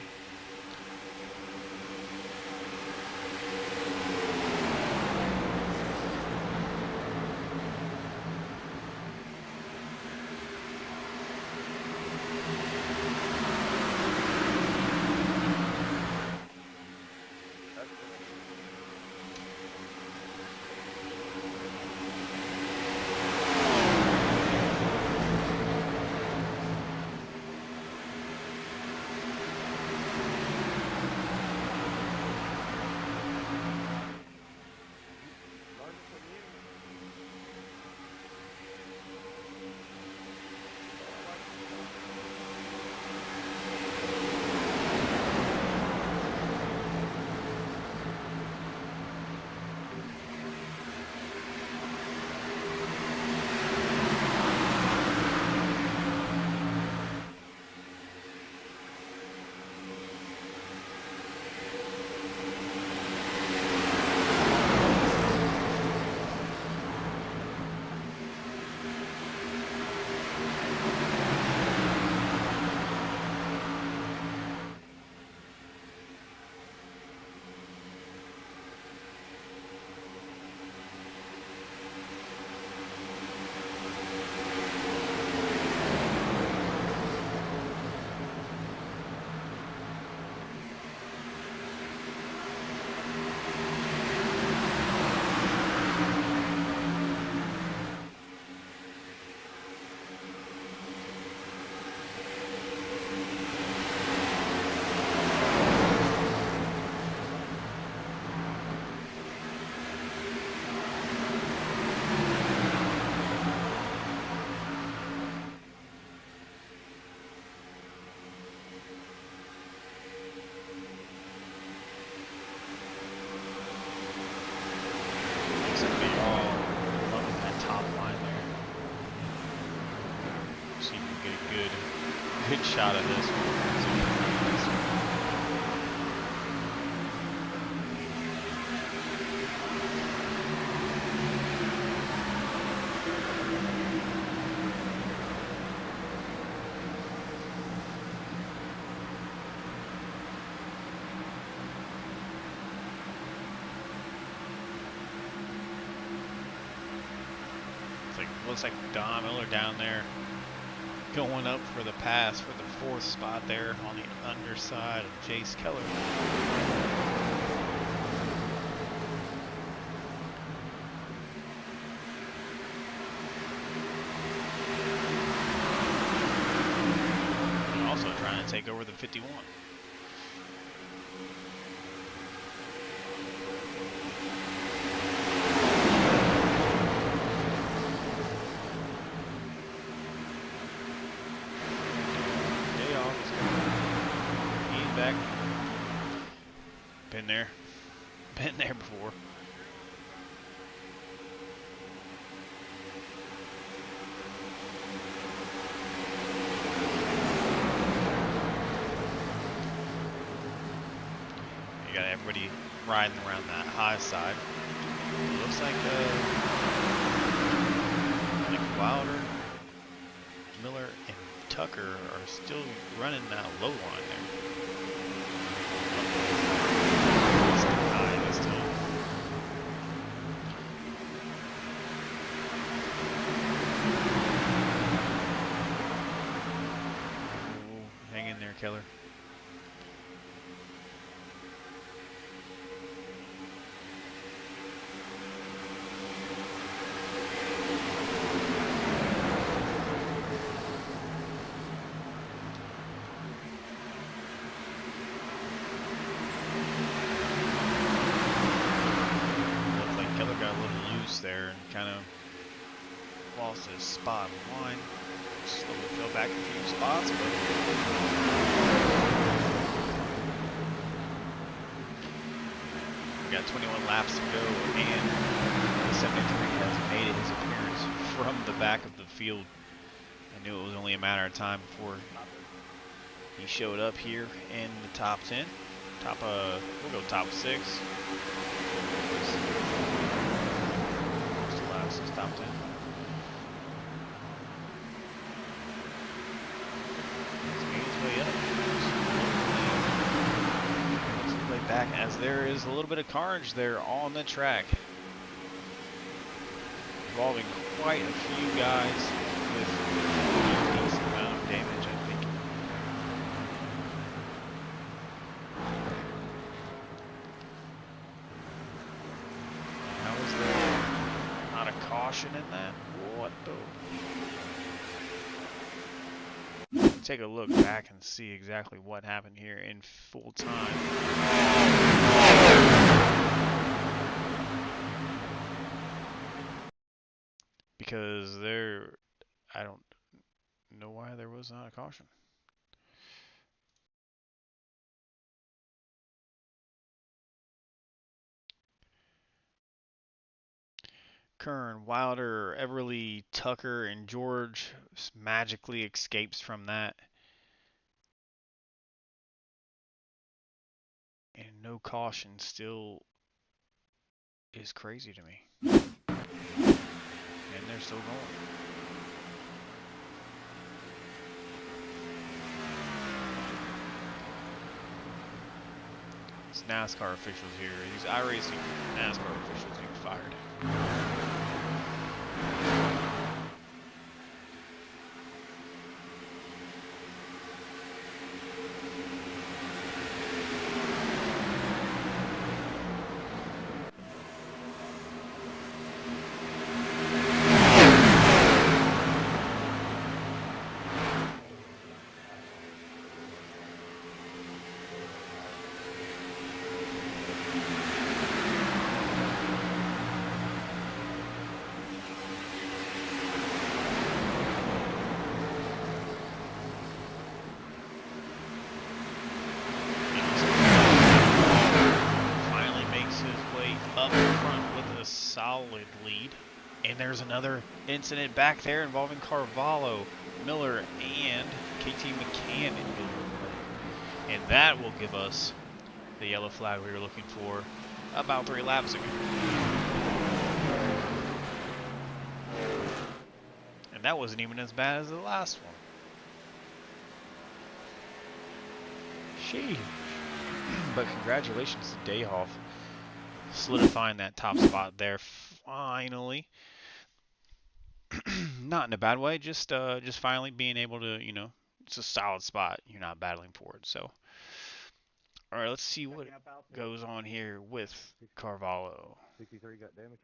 A: shot of this one. Looks like Don Miller down there going up for the pass for the 4th spot there on the underside of Jace Keller. And also trying to take over the 51. Been there before. You got everybody riding around that high side. It looks like Wilder, Miller, and Tucker are still running that low line there. Killer. Looks like Keller got a little loose there and kind of lost his spot on the line. Slowly fell back a few spots, but we got 21 laps to go, and the 73 has made his appearance from the back of the field. I knew it was only a matter of time before he showed up here in the top 10. We'll go top 6. Most laps is top 10. Back as there is a little bit of carnage there on the track, involving quite a few guys with a decent amount of damage, I think. How is there not a caution in that? What the? Take a look back and see exactly what happened here in full time. Because I don't know why there was not a caution. Kern, Wilder, Everly, Tucker, and George magically escapes from that. And no caution still is crazy to me. And they're still going. These NASCAR officials here, these iRacing NASCAR officials being fired. Solid lead. And there's another incident back there involving Carvalho Miller and KT McCann in Miller. And that will give us the yellow flag we were looking for about 3 laps ago. And that wasn't even as bad as the last one. Sheesh. But congratulations to Dayhoff, solidifying that top spot there finally. Not in a bad way, just finally being able to, you know, it's a solid spot. You're not battling for it. So, all right, let's see what goes on here with Carvalho.
B: 63 got damaged.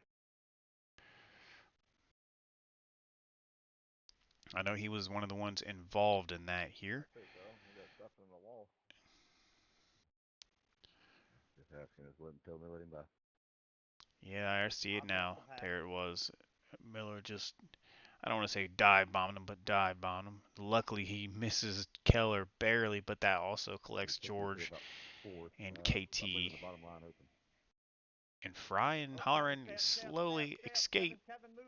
A: I know he was one of the ones involved in that here.
B: There you go. We got stuff in the wall. Just asking us, tell me, let him by.
A: Yeah, I see it now. There it was. Miller just, I don't want to say dive bombed him, but dive bombed him. Luckily, he misses Keller barely, but that also collects George and KT. And Fry and Holleran slowly escape.
B: Kevin, move.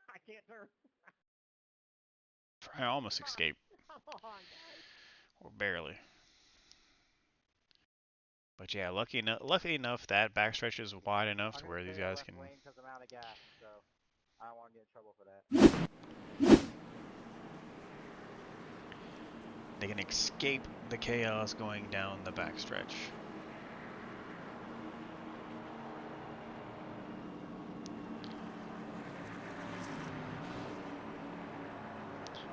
B: I can't turn.
A: Fry almost escaped.
B: Come on, guys.
A: Or barely. But yeah, lucky enough that backstretch is wide enough to where these guys can.
B: Because I'm out of gas, so I don't want to get in trouble for that.
A: They can escape the chaos going down the backstretch.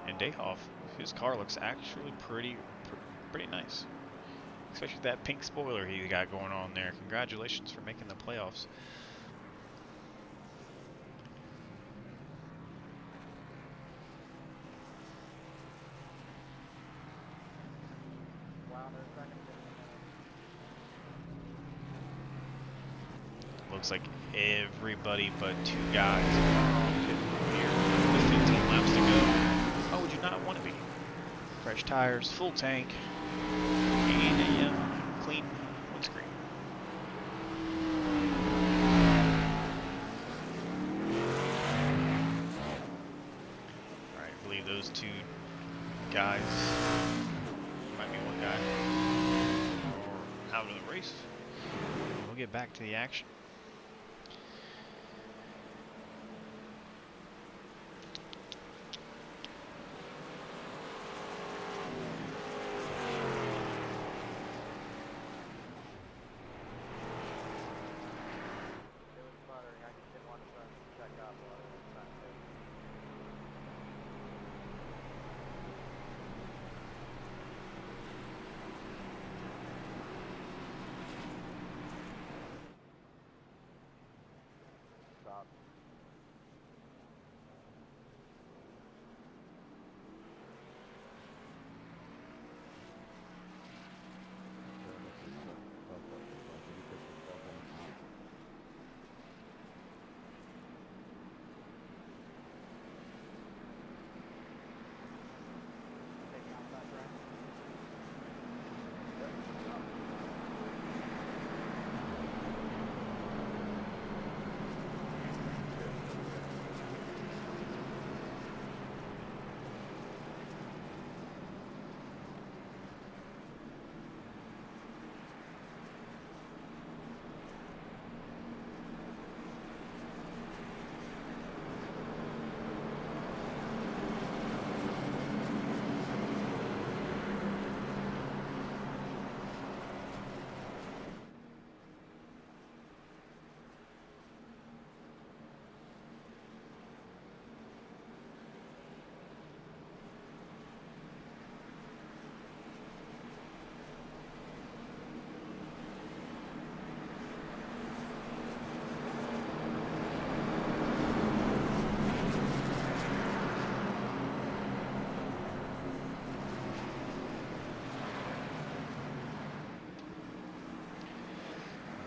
A: And Dayhoff, his car looks actually pretty nice. Especially that pink spoiler he got going on there. Congratulations for making the playoffs. Looks like everybody but 2 guys are here with 15 laps to go. How would you not want to be? Fresh tires, full tank, and a clean windscreen. Alright, I believe those 2 guys, might be 1 guy, are out of the race. We'll get back to the action.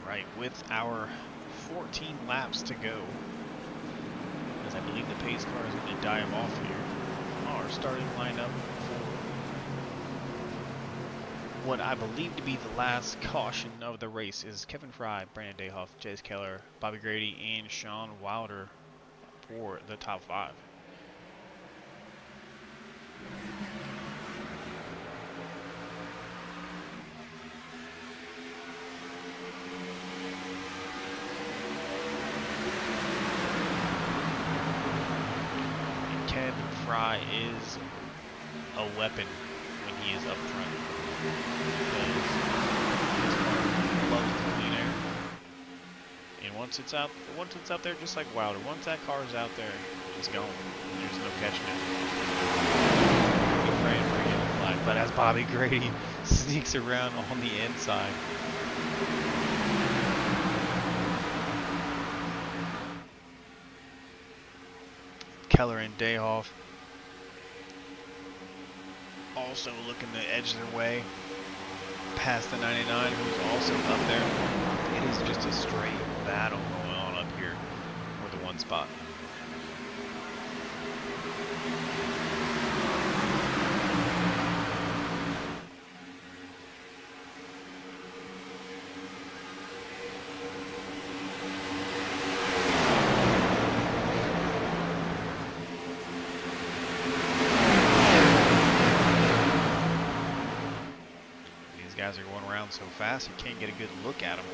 A: Right, with our 14 laps to go, as I believe the pace car is going to dive off here, our starting lineup for what I believe to be the last caution of the race is Kevin Fry, Brandon Dayhoff, Chase Keller, Bobby Grady, and Sean Wilder for the top 5. Ken Fry is a weapon when he is up front because his car loves the clean air. And once it's out there, just like Wilder, once that car is out there, it's gone. There's no catching it. Good praying for yellow flag, but as Bobby Grady sneaks around on the inside. Keller and Dayhoff also looking to edge their way past the 99, who's also up there. It is just a straight battle going on up here for the one spot. Guys are going around so fast you can't get a good look at them.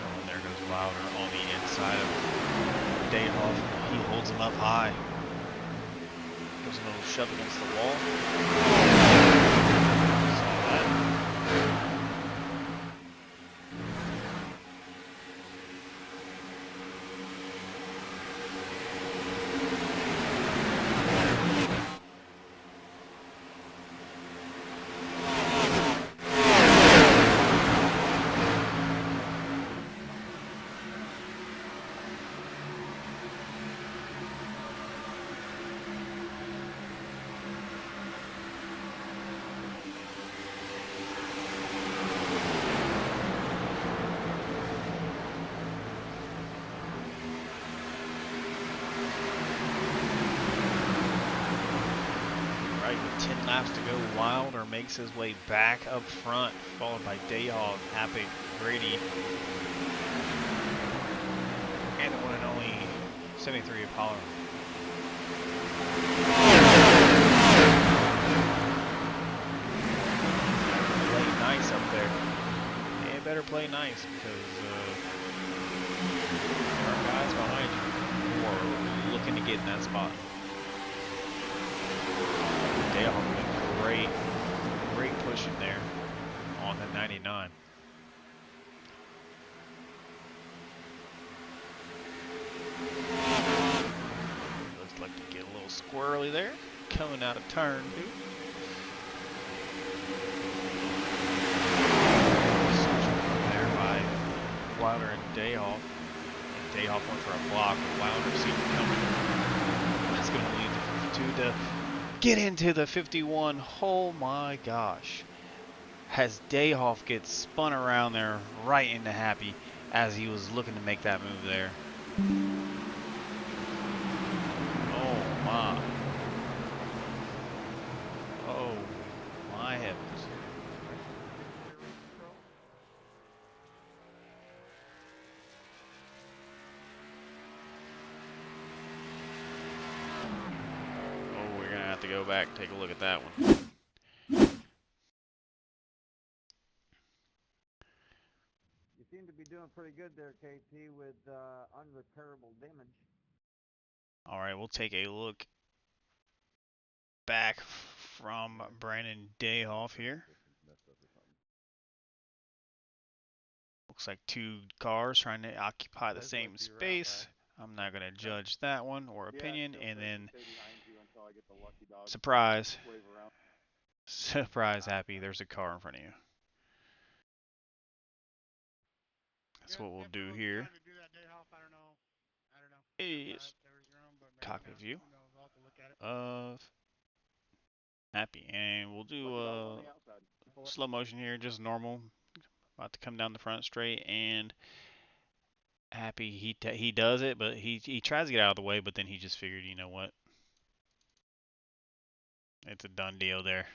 A: Oh, and there goes Wilder on the inside of Dayhoff. He holds him up high. Gives him a little shove against the wall. Saw that. With 10 laps to go, Wilder makes his way back up front, followed by Dayhoff, Happy, Grady, and the one and only 73 Apollo. Play nice up there. Yeah, better play nice because there are guys behind you who are looking to get in that spot. Dayhoff doing great push in there on the 99. Looks like to get a little squirrely there, coming out of turn 2. There by Wilder and Dayhoff. And Dayhoff went for a block, but Wilder seen it coming. That's going to lead to get into the 51. Oh my gosh. As Dayhoff gets spun around there right into Happy as he was looking to make that move there. Oh my. Oh my heavens. To go back and take a look at that one.
B: You seem to be doing pretty good there, KT, with unrepairable damage.
A: All right, we'll take a look back from Brandon Dayhoff here. Looks like 2 cars trying to occupy the same space. I'm not going to judge that one or opinion. And then surprise, Happy, there's a car in front of you. That's what we'll do here. Is cockpit view of Happy, and we'll do slow motion here, just normal. About to come down the front straight, and Happy, he does it, but he tries to get out of the way, but then he just figured, you know what? It's a done deal there.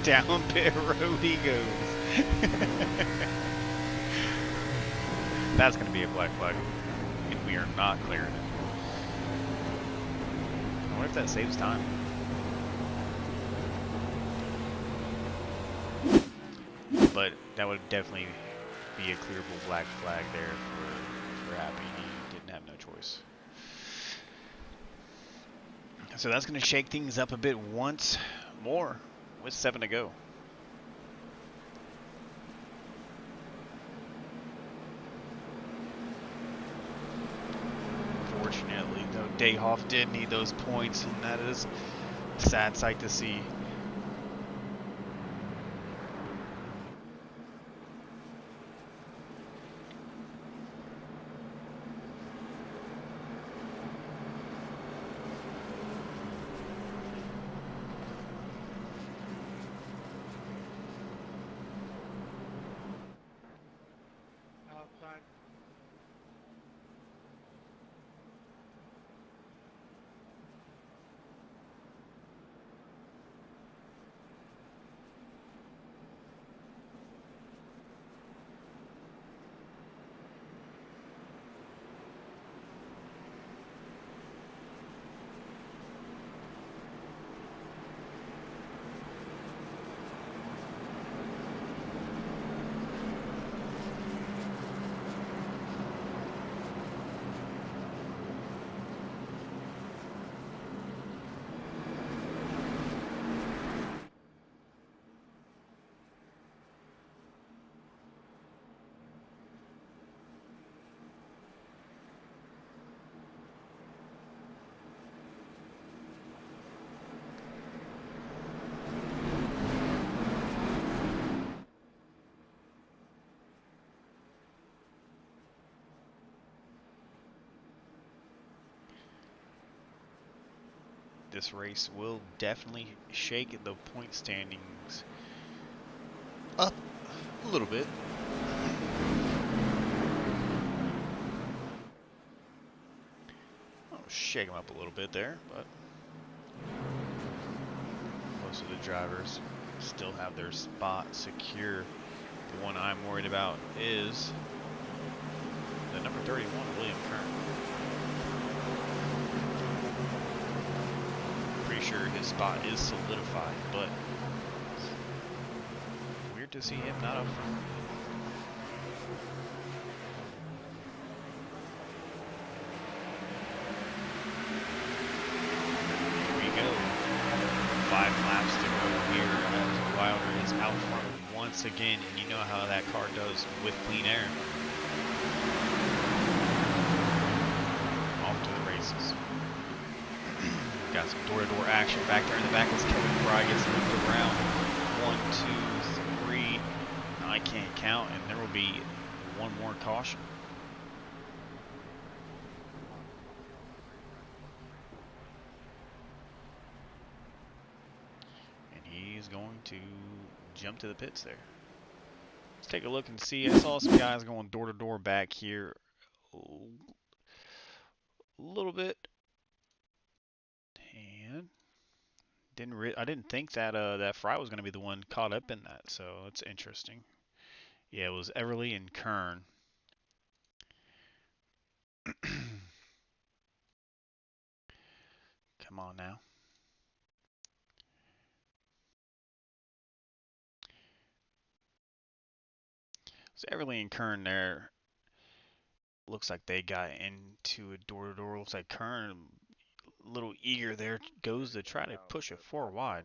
A: Down pit road he goes. That's going to be a black flag. And we are not clearing it. I wonder if that saves time. But that would definitely be a clearable black flag there for Happy. He didn't have no choice. So that's going to shake things up a bit once more with 7 to go. Fortunately, though, Dayhoff did need those points, and that is a sad sight to see.
B: Outside.
A: This race will definitely shake the point standings up a little bit. I'll shake them up a little bit there, but most of the drivers still have their spot secure. The one I'm worried about is the number 31, William Kern. Pretty sure his spot is solidified, but weird to see him not up front. Here we go. 5 laps to go here as Wilder is out front once again, and you know how that car does with clean air. Off to the races. Got some door-to-door action back there in the back as Kevin Fry gets moved around. 1, 2, 3. I can't count, and there will be one more caution. And he's going to jump to the pits there. Let's take a look and see. I saw some guys going door-to-door back here a little bit. And I didn't think that that Fry was going to be the one caught up in that, so it's interesting. Yeah, it was Everly and Kern. Come on now. So Everly and Kern there. Looks like they got into a door-to-door. Looks like Kern, a little eager there, goes to try to push it 4 wide.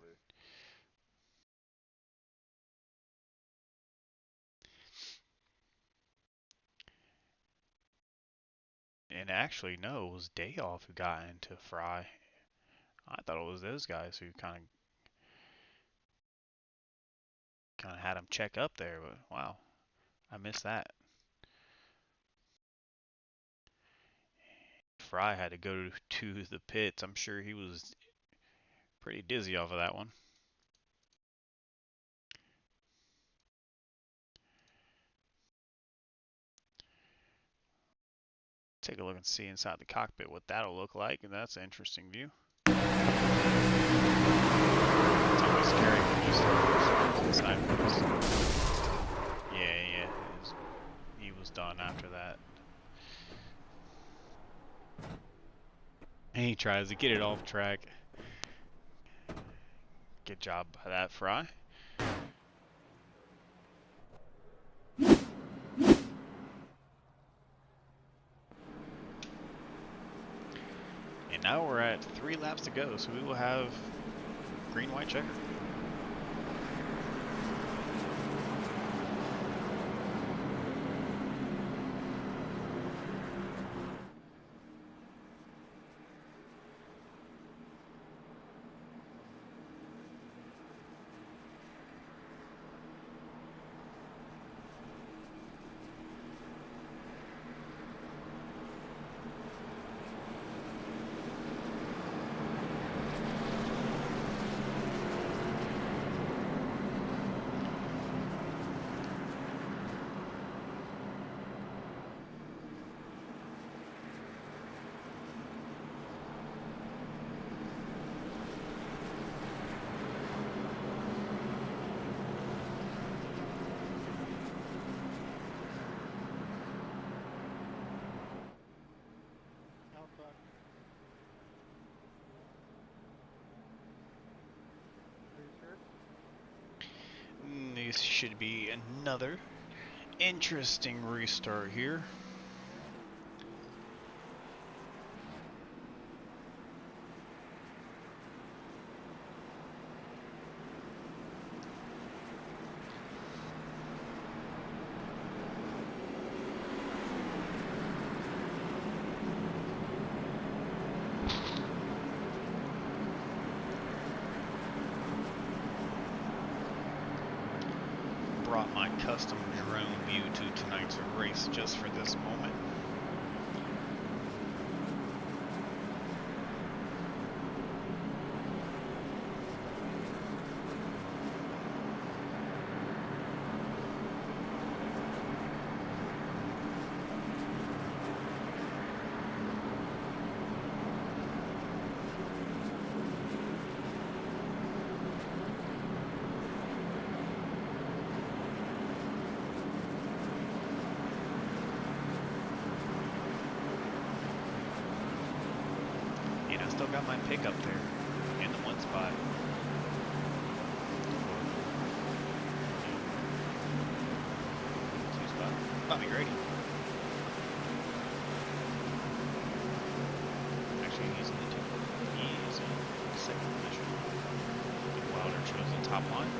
A: And actually, no, it was Dayoff who got into Fry. I thought it was those guys who kind of had him check up there, but wow, I missed that. Fry had to go to the pits. I'm sure he was pretty dizzy off of that one. Take a look and see inside the cockpit what that'll look like, and that's an interesting view. It's always scary when you start inside post. Yeah, he was done after that. And he tries to get it off track. Good job by that Fry. And now we're at 3 laps to go, so we will have green, white checker. This should be another interesting restart here. Brought my custom drone view to tonight's race just for this moment. Still got my pickup there in the one spot. Two spot. Bobby Grady. Actually, he's in the two. He's in second position. Wilder chose the top line.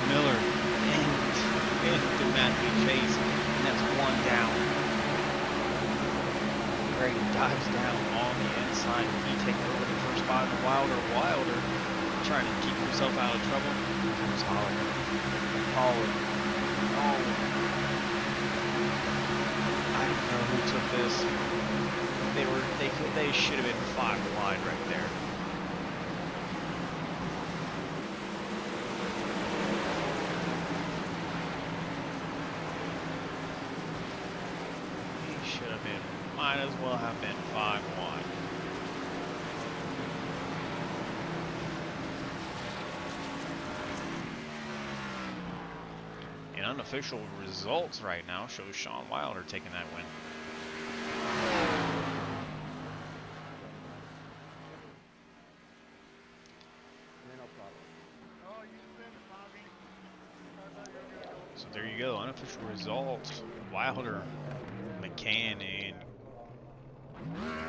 A: Miller into Matthew Chase, and that's one down. Grady dives down on the inside. He takes over the first spot in Wilder. Wilder trying to keep himself out of trouble. Here comes Holler. Holler. Oh. I don't know who took this. They should have been 5 wide right there. Might as well have been 5 wide. unofficial results right now shows Sean Wilder taking that win. So there you go, unofficial results. Wilder, McCann, and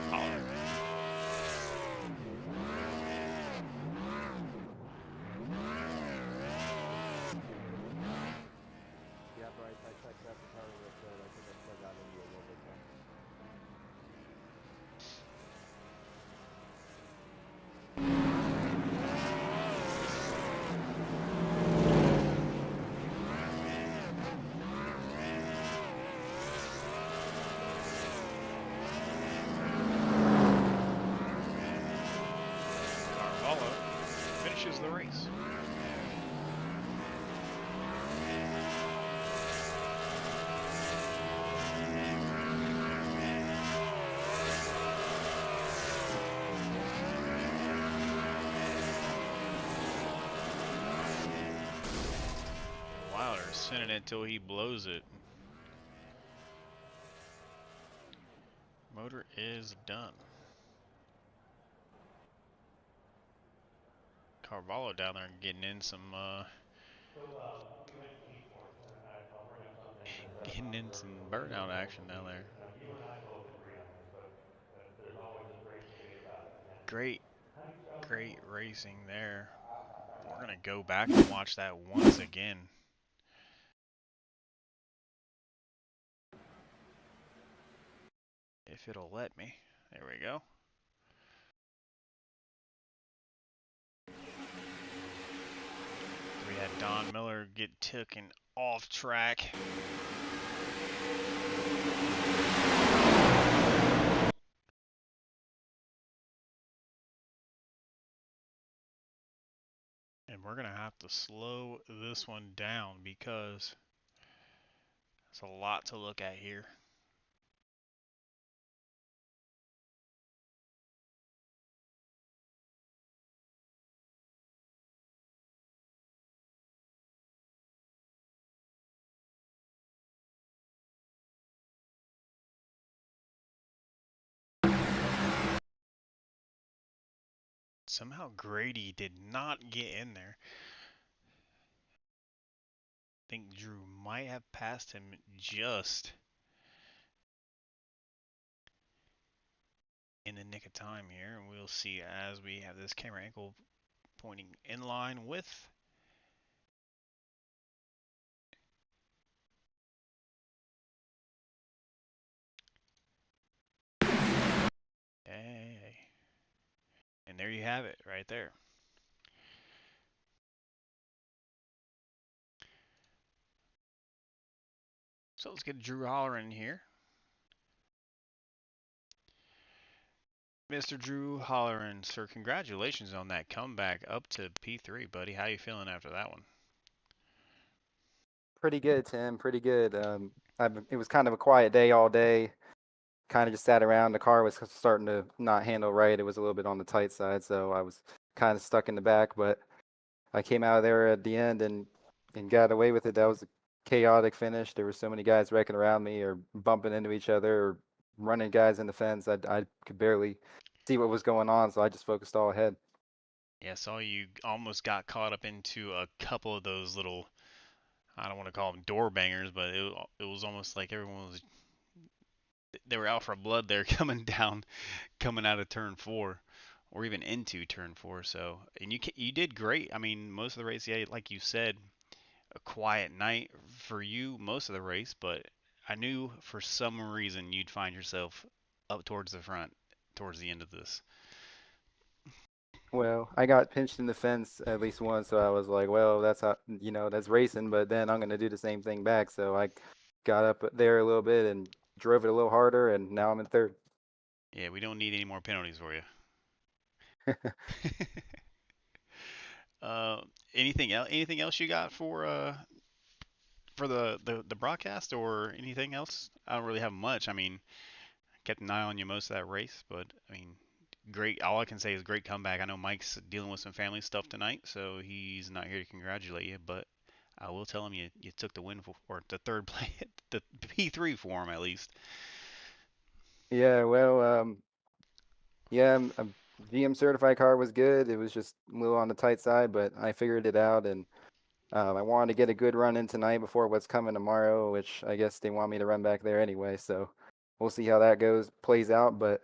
A: Holler.
B: Yeah, Bryce, I checked out the car real quick. I think I still got into a little bit there.
A: Carvalho finishes the race. Wilder sending it till he blows it. Motor is done. Carvalho down there getting in some getting in some burnout action down there. Great racing there. We're gonna go back and watch that once again. If it'll let me. There we go. We had Don Miller get taken off track. And we're going to have to slow this one down because it's a lot to look at here. Somehow Grady did not get in there. I think Drew might have passed him just in the nick of time here. And we'll see as we have this camera angle pointing in line with and there you have it right there. So let's get Drew Holler in here. Mr. Drew Holleran, sir, congratulations on that comeback up to P3, buddy. How you feeling after that one?
F: Pretty good, Tim. Pretty good. It was kind of a quiet day all day. Kind of just sat around. The car was starting to not handle right. It was a little bit on the tight side, so I was kind of stuck in the back. But I came out of there at the end and got away with it. That was a chaotic finish. There were so many guys wrecking around me or bumping into each other or running guys in the fence. I could barely see what was going on, so I just focused all ahead.
A: Yeah, I saw you almost got caught up into a couple of those little, I don't want to call them door bangers, but it was almost like they were out for blood there coming out of turn 4 or even into turn 4. So, and you did great. I mean, most of the race, yeah, like you said, a quiet night for you most of the race, but I knew for some reason you'd find yourself up towards the front towards the end of this.
F: Well, I got pinched in the fence at least once, so I was like, well, that's how, that's racing, but then I'm going to do the same thing back. So I got up there a little bit and drove it a little harder, and now I'm in third.
A: Yeah, we don't need any more penalties for you. uh, anything else you got for the broadcast or anything else? I don't really have much. I mean, kept an eye on you most of that race, but I mean, great. All I can say is great comeback. I know Mike's dealing with some family stuff tonight, so he's not here to congratulate you, but I will tell him you took the win for, or the third play, the P3 for him at least.
F: Yeah, well, yeah, GM certified car was good. It was just a little on the tight side, but I figured it out, and I wanted to get a good run in tonight before what's coming tomorrow, which I guess they want me to run back there anyway. So we'll see how that plays out. But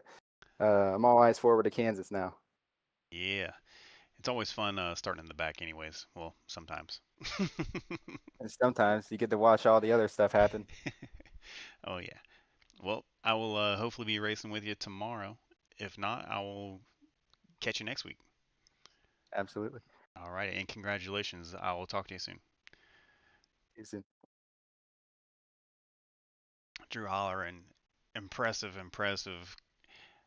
F: I'm all eyes forward to Kansas now.
A: Yeah, it's always fun starting in the back, anyways. Well, sometimes.
F: And sometimes you get to watch all the other stuff happen.
A: Oh yeah. Well, I will hopefully be racing with you tomorrow. If not, I will catch you next week.
F: Absolutely.
A: All right, and congratulations. I will talk to you soon.
F: See you soon.
A: Drew Holler, and impressive,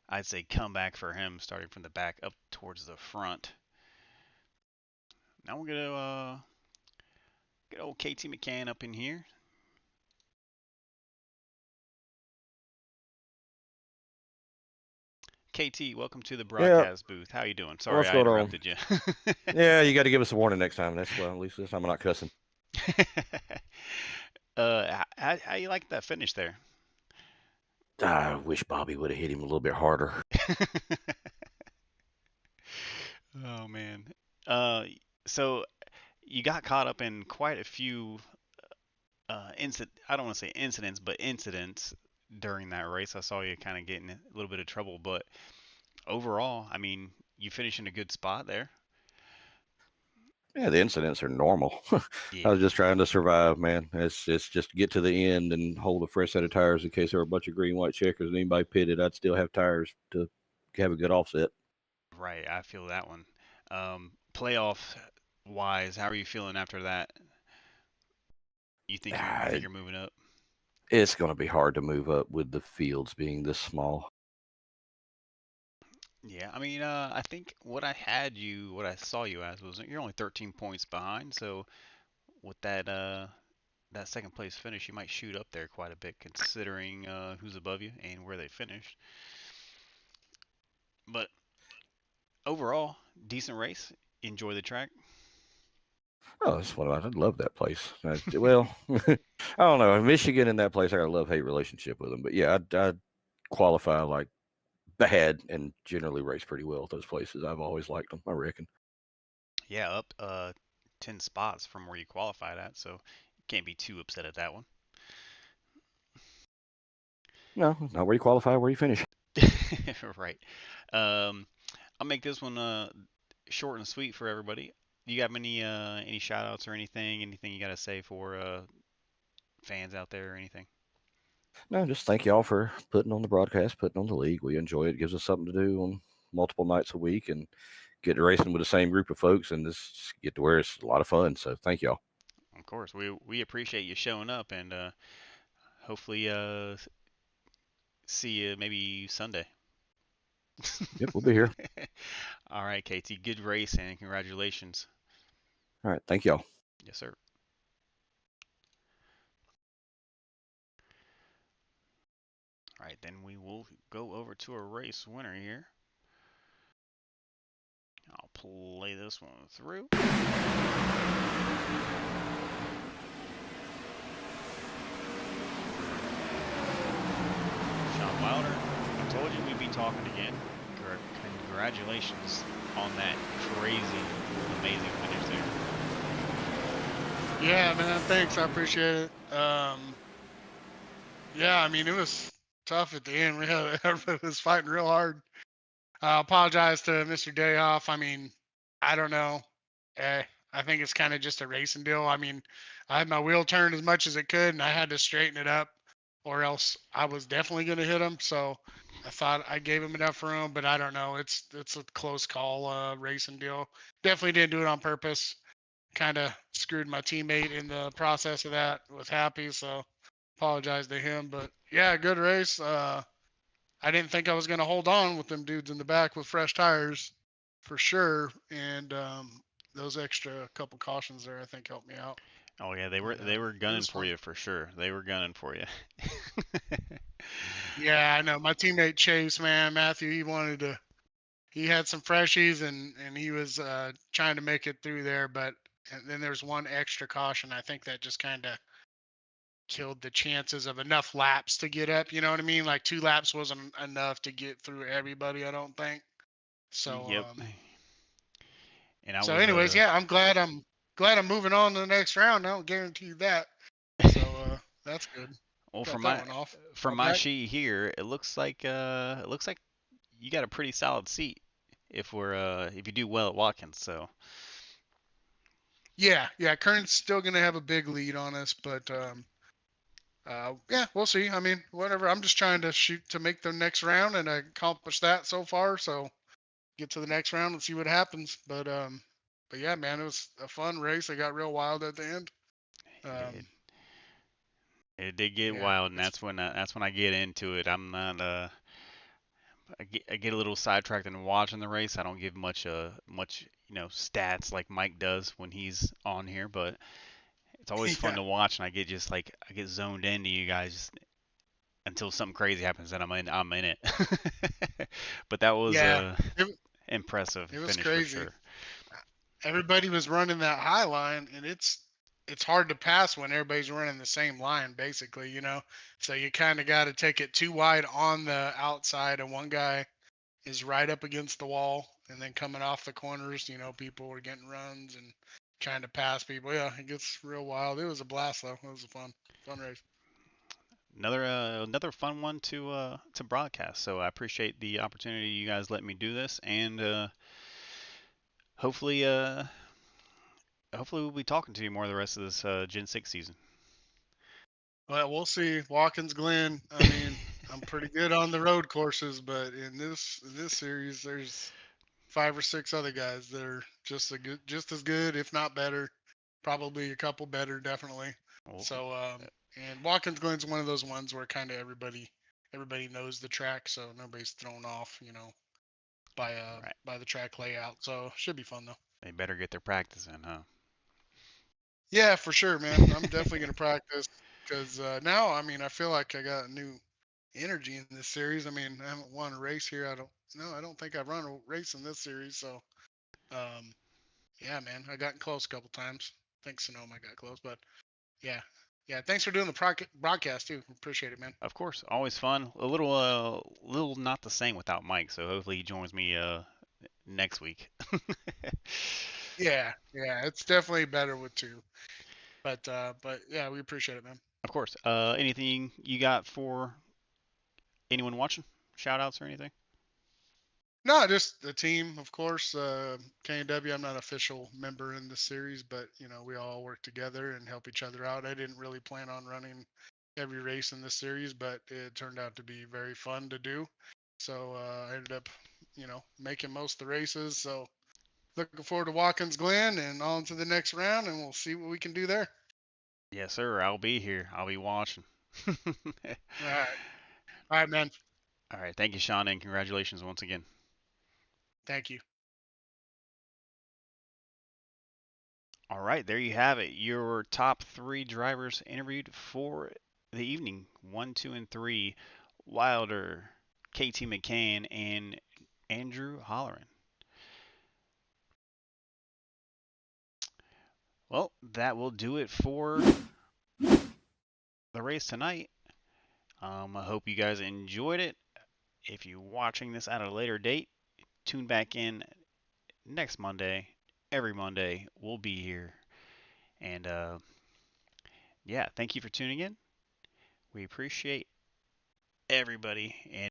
A: I'd say comeback for him, starting from the back up towards the front. Now we're gonna get old KT McCann up in here. KT, welcome to the
G: Yeah,
A: broadcast booth. How you doing? Sorry
G: what's
A: I
G: going on?
A: interrupted you.
G: Yeah, you got to give us a warning next time. That's well, at least this time I'm not cussing.
A: How you like that finish there?
G: I wish Bobby would have hit him a little bit harder.
A: Oh man. Uh, so you got caught up in quite a few I don't want to say incidents, but incidents during that race. I saw you kind of getting a little bit of trouble, but overall, I mean, you finished in a good spot there.
G: Yeah, the incidents are normal. I
A: Yeah,
G: was just trying to survive, man. It's just get to the end and hold a fresh set of tires in case there were a bunch of green white checkers and anybody pitted. I'd still have tires to have a good offset.
A: right. I feel that one. Playoff wise, how are you feeling after that? You think
G: Ah,
A: you're moving up?
G: it's going to be hard to move up with the fields being this small.
A: Yeah, I mean, I think what I saw you as was you're only 13 points behind. So with that second place finish, you might shoot up there quite a bit, considering who's above you and where they finished. But overall, decent race. Enjoy the track.
G: Oh, that's what I love that place. Well, I don't know. Michigan in that place, I got a love-hate relationship with them. But yeah, I'd qualify like bad and generally race pretty well at those places. I've always liked them, I reckon.
A: Yeah, up 10 spots from where you qualified at, so you can't be too upset at that one.
G: No, not where you qualify, where you finish.
A: Right. Um, I'll make this one short and sweet for everybody. You got any shout outs or anything you got to say for fans out there or anything?
G: No, just thank y'all for putting on the broadcast, putting on the league. We enjoy it. It gives us something to do on multiple nights a week and get to racing with the same group of folks and just get to where it's a lot of fun. So thank y'all.
A: Of course, we appreciate you showing up, and hopefully see you maybe Sunday.
G: Yep, we'll be here.
A: All right, KT, good race and congratulations.
G: All right, thank y'all.
A: Yes, sir. All right, then we will go over to a race winner here. I'll play this one through. Sean Wilder, I told you we'd be talking again. Congratulations on that crazy, amazing finish there.
D: Yeah, man. Thanks. I appreciate it. Yeah, I mean, it was tough at the end. We had everybody was fighting real hard. I apologize to Mr. Dayoff. I mean, I don't know. I think it's kind of just a racing deal. I mean, I had my wheel turned as much as it could, and I had to straighten it up, or else I was definitely going to hit him. So I thought I gave him enough room, but I don't know. It's a close call, racing deal. Definitely didn't do it on purpose. Kind of screwed my teammate in the process of that. Was happy, so apologize to him. But yeah, good race. I didn't think I was going to hold on with them dudes in the back with fresh tires for sure. And those extra couple cautions there, I think, helped me out.
A: Oh yeah, they
D: But
A: were
D: it
A: gunning
D: was
A: for
D: fun.
A: you for sure. They were gunning for you.
D: Yeah, I know. My teammate Chase, man, Matthew, he had some freshies and he was trying to make it through there. But and then there's one extra caution. I think that just kind of killed the chances of enough laps to get up. You know what I mean? Like 2 laps wasn't enough to get through everybody, I don't think. So,
A: Yep. And I
D: so
A: was
D: anyways, yeah, I'm glad I'm moving on to the next round. I don't guarantee you that. So, that's good.
A: well,
D: Got that one off.
A: from
D: All
A: my
D: right.
A: sheet here, it looks like you got a pretty solid seat if you do well at Watkins. So
D: Yeah, yeah. Kern's still gonna have a big lead on us, but yeah, we'll see. I mean, whatever. I'm just trying to shoot to make the next round, and I accomplished that so far. So get to the next round and see what happens. But yeah, man, it was a fun race. It got real wild at the end.
A: it,
D: Um,
A: it did get
D: yeah,
A: wild, and
D: it's
A: that's when I get into it. I'm not I get a little sidetracked in watching the race. I don't give much stats like Mike does when he's on here, but it's always fun
D: yeah,
A: to watch, and I get zoned into you guys until something crazy happens, and I'm in it. But that was
D: yeah.
A: a
D: It
A: impressive
D: it was
A: finish for
D: crazy.
A: sure.
D: Everybody was running that high line, and it's hard to pass when everybody's running the same line, basically. So you kind of got to take it too wide on the outside, and one guy is right up against the wall, and then coming off the corners, people were getting runs and trying to pass people. Yeah, it gets real wild. It was a blast though. It was a fun race.
A: Another fun one to broadcast. So I appreciate the opportunity you guys let me do this, and hopefully hopefully we'll be talking to you more the rest of this Gen 6 season.
D: Well, we'll see. Watkins Glen. I mean, I'm pretty good on the road courses, but in this series, there's 5 or 6 other guys that are just as good, if not better. Probably a couple better, definitely.
A: Well,
D: So, and Watkins Glen's one of those ones where kind of everybody knows the track, so nobody's thrown off,
A: right.
D: by the track layout. So should be fun though.
A: They better get their practice in, huh?
D: Yeah, for sure, man. I'm definitely gonna practice because now, I mean, I feel like I got a new energy in this series. I mean, I haven't won a race here. I don't think I've run a race in this series. So, um, yeah, man, I got close a couple times. I think Sonoma got close, but yeah, yeah. Thanks for doing the broadcast too. Appreciate it, man.
A: Of course, always fun. Little not the same without Mike. So hopefully he joins me next week.
D: Yeah, yeah. It's definitely better with two, but yeah, we appreciate it, man.
A: Of course. Anything you got for anyone watching? Shout outs or anything?
D: No, just the team, of course. KW, I'm not an official member in the series, but we all work together and help each other out. I didn't really plan on running every race in this series, but it turned out to be very fun to do. So I ended up, making most of the races. So looking forward to Watkins Glen and on to the next round, and we'll see what we can do there.
A: Yes, sir. I'll be here. I'll be watching.
D: All right, all right, man.
A: All right. Thank you, Sean, and congratulations once again.
D: Thank you.
A: All right, there you have it. Your top 3 drivers interviewed for the evening: 1, 2, and 3. Wilder, KT McCann, and Andrew Holleran. Well, that will do it for the race tonight. I hope you guys enjoyed it. If you're watching this at a later date, tune back in next Monday. Every Monday, we'll be here. And yeah, thank you for tuning in. We appreciate everybody. And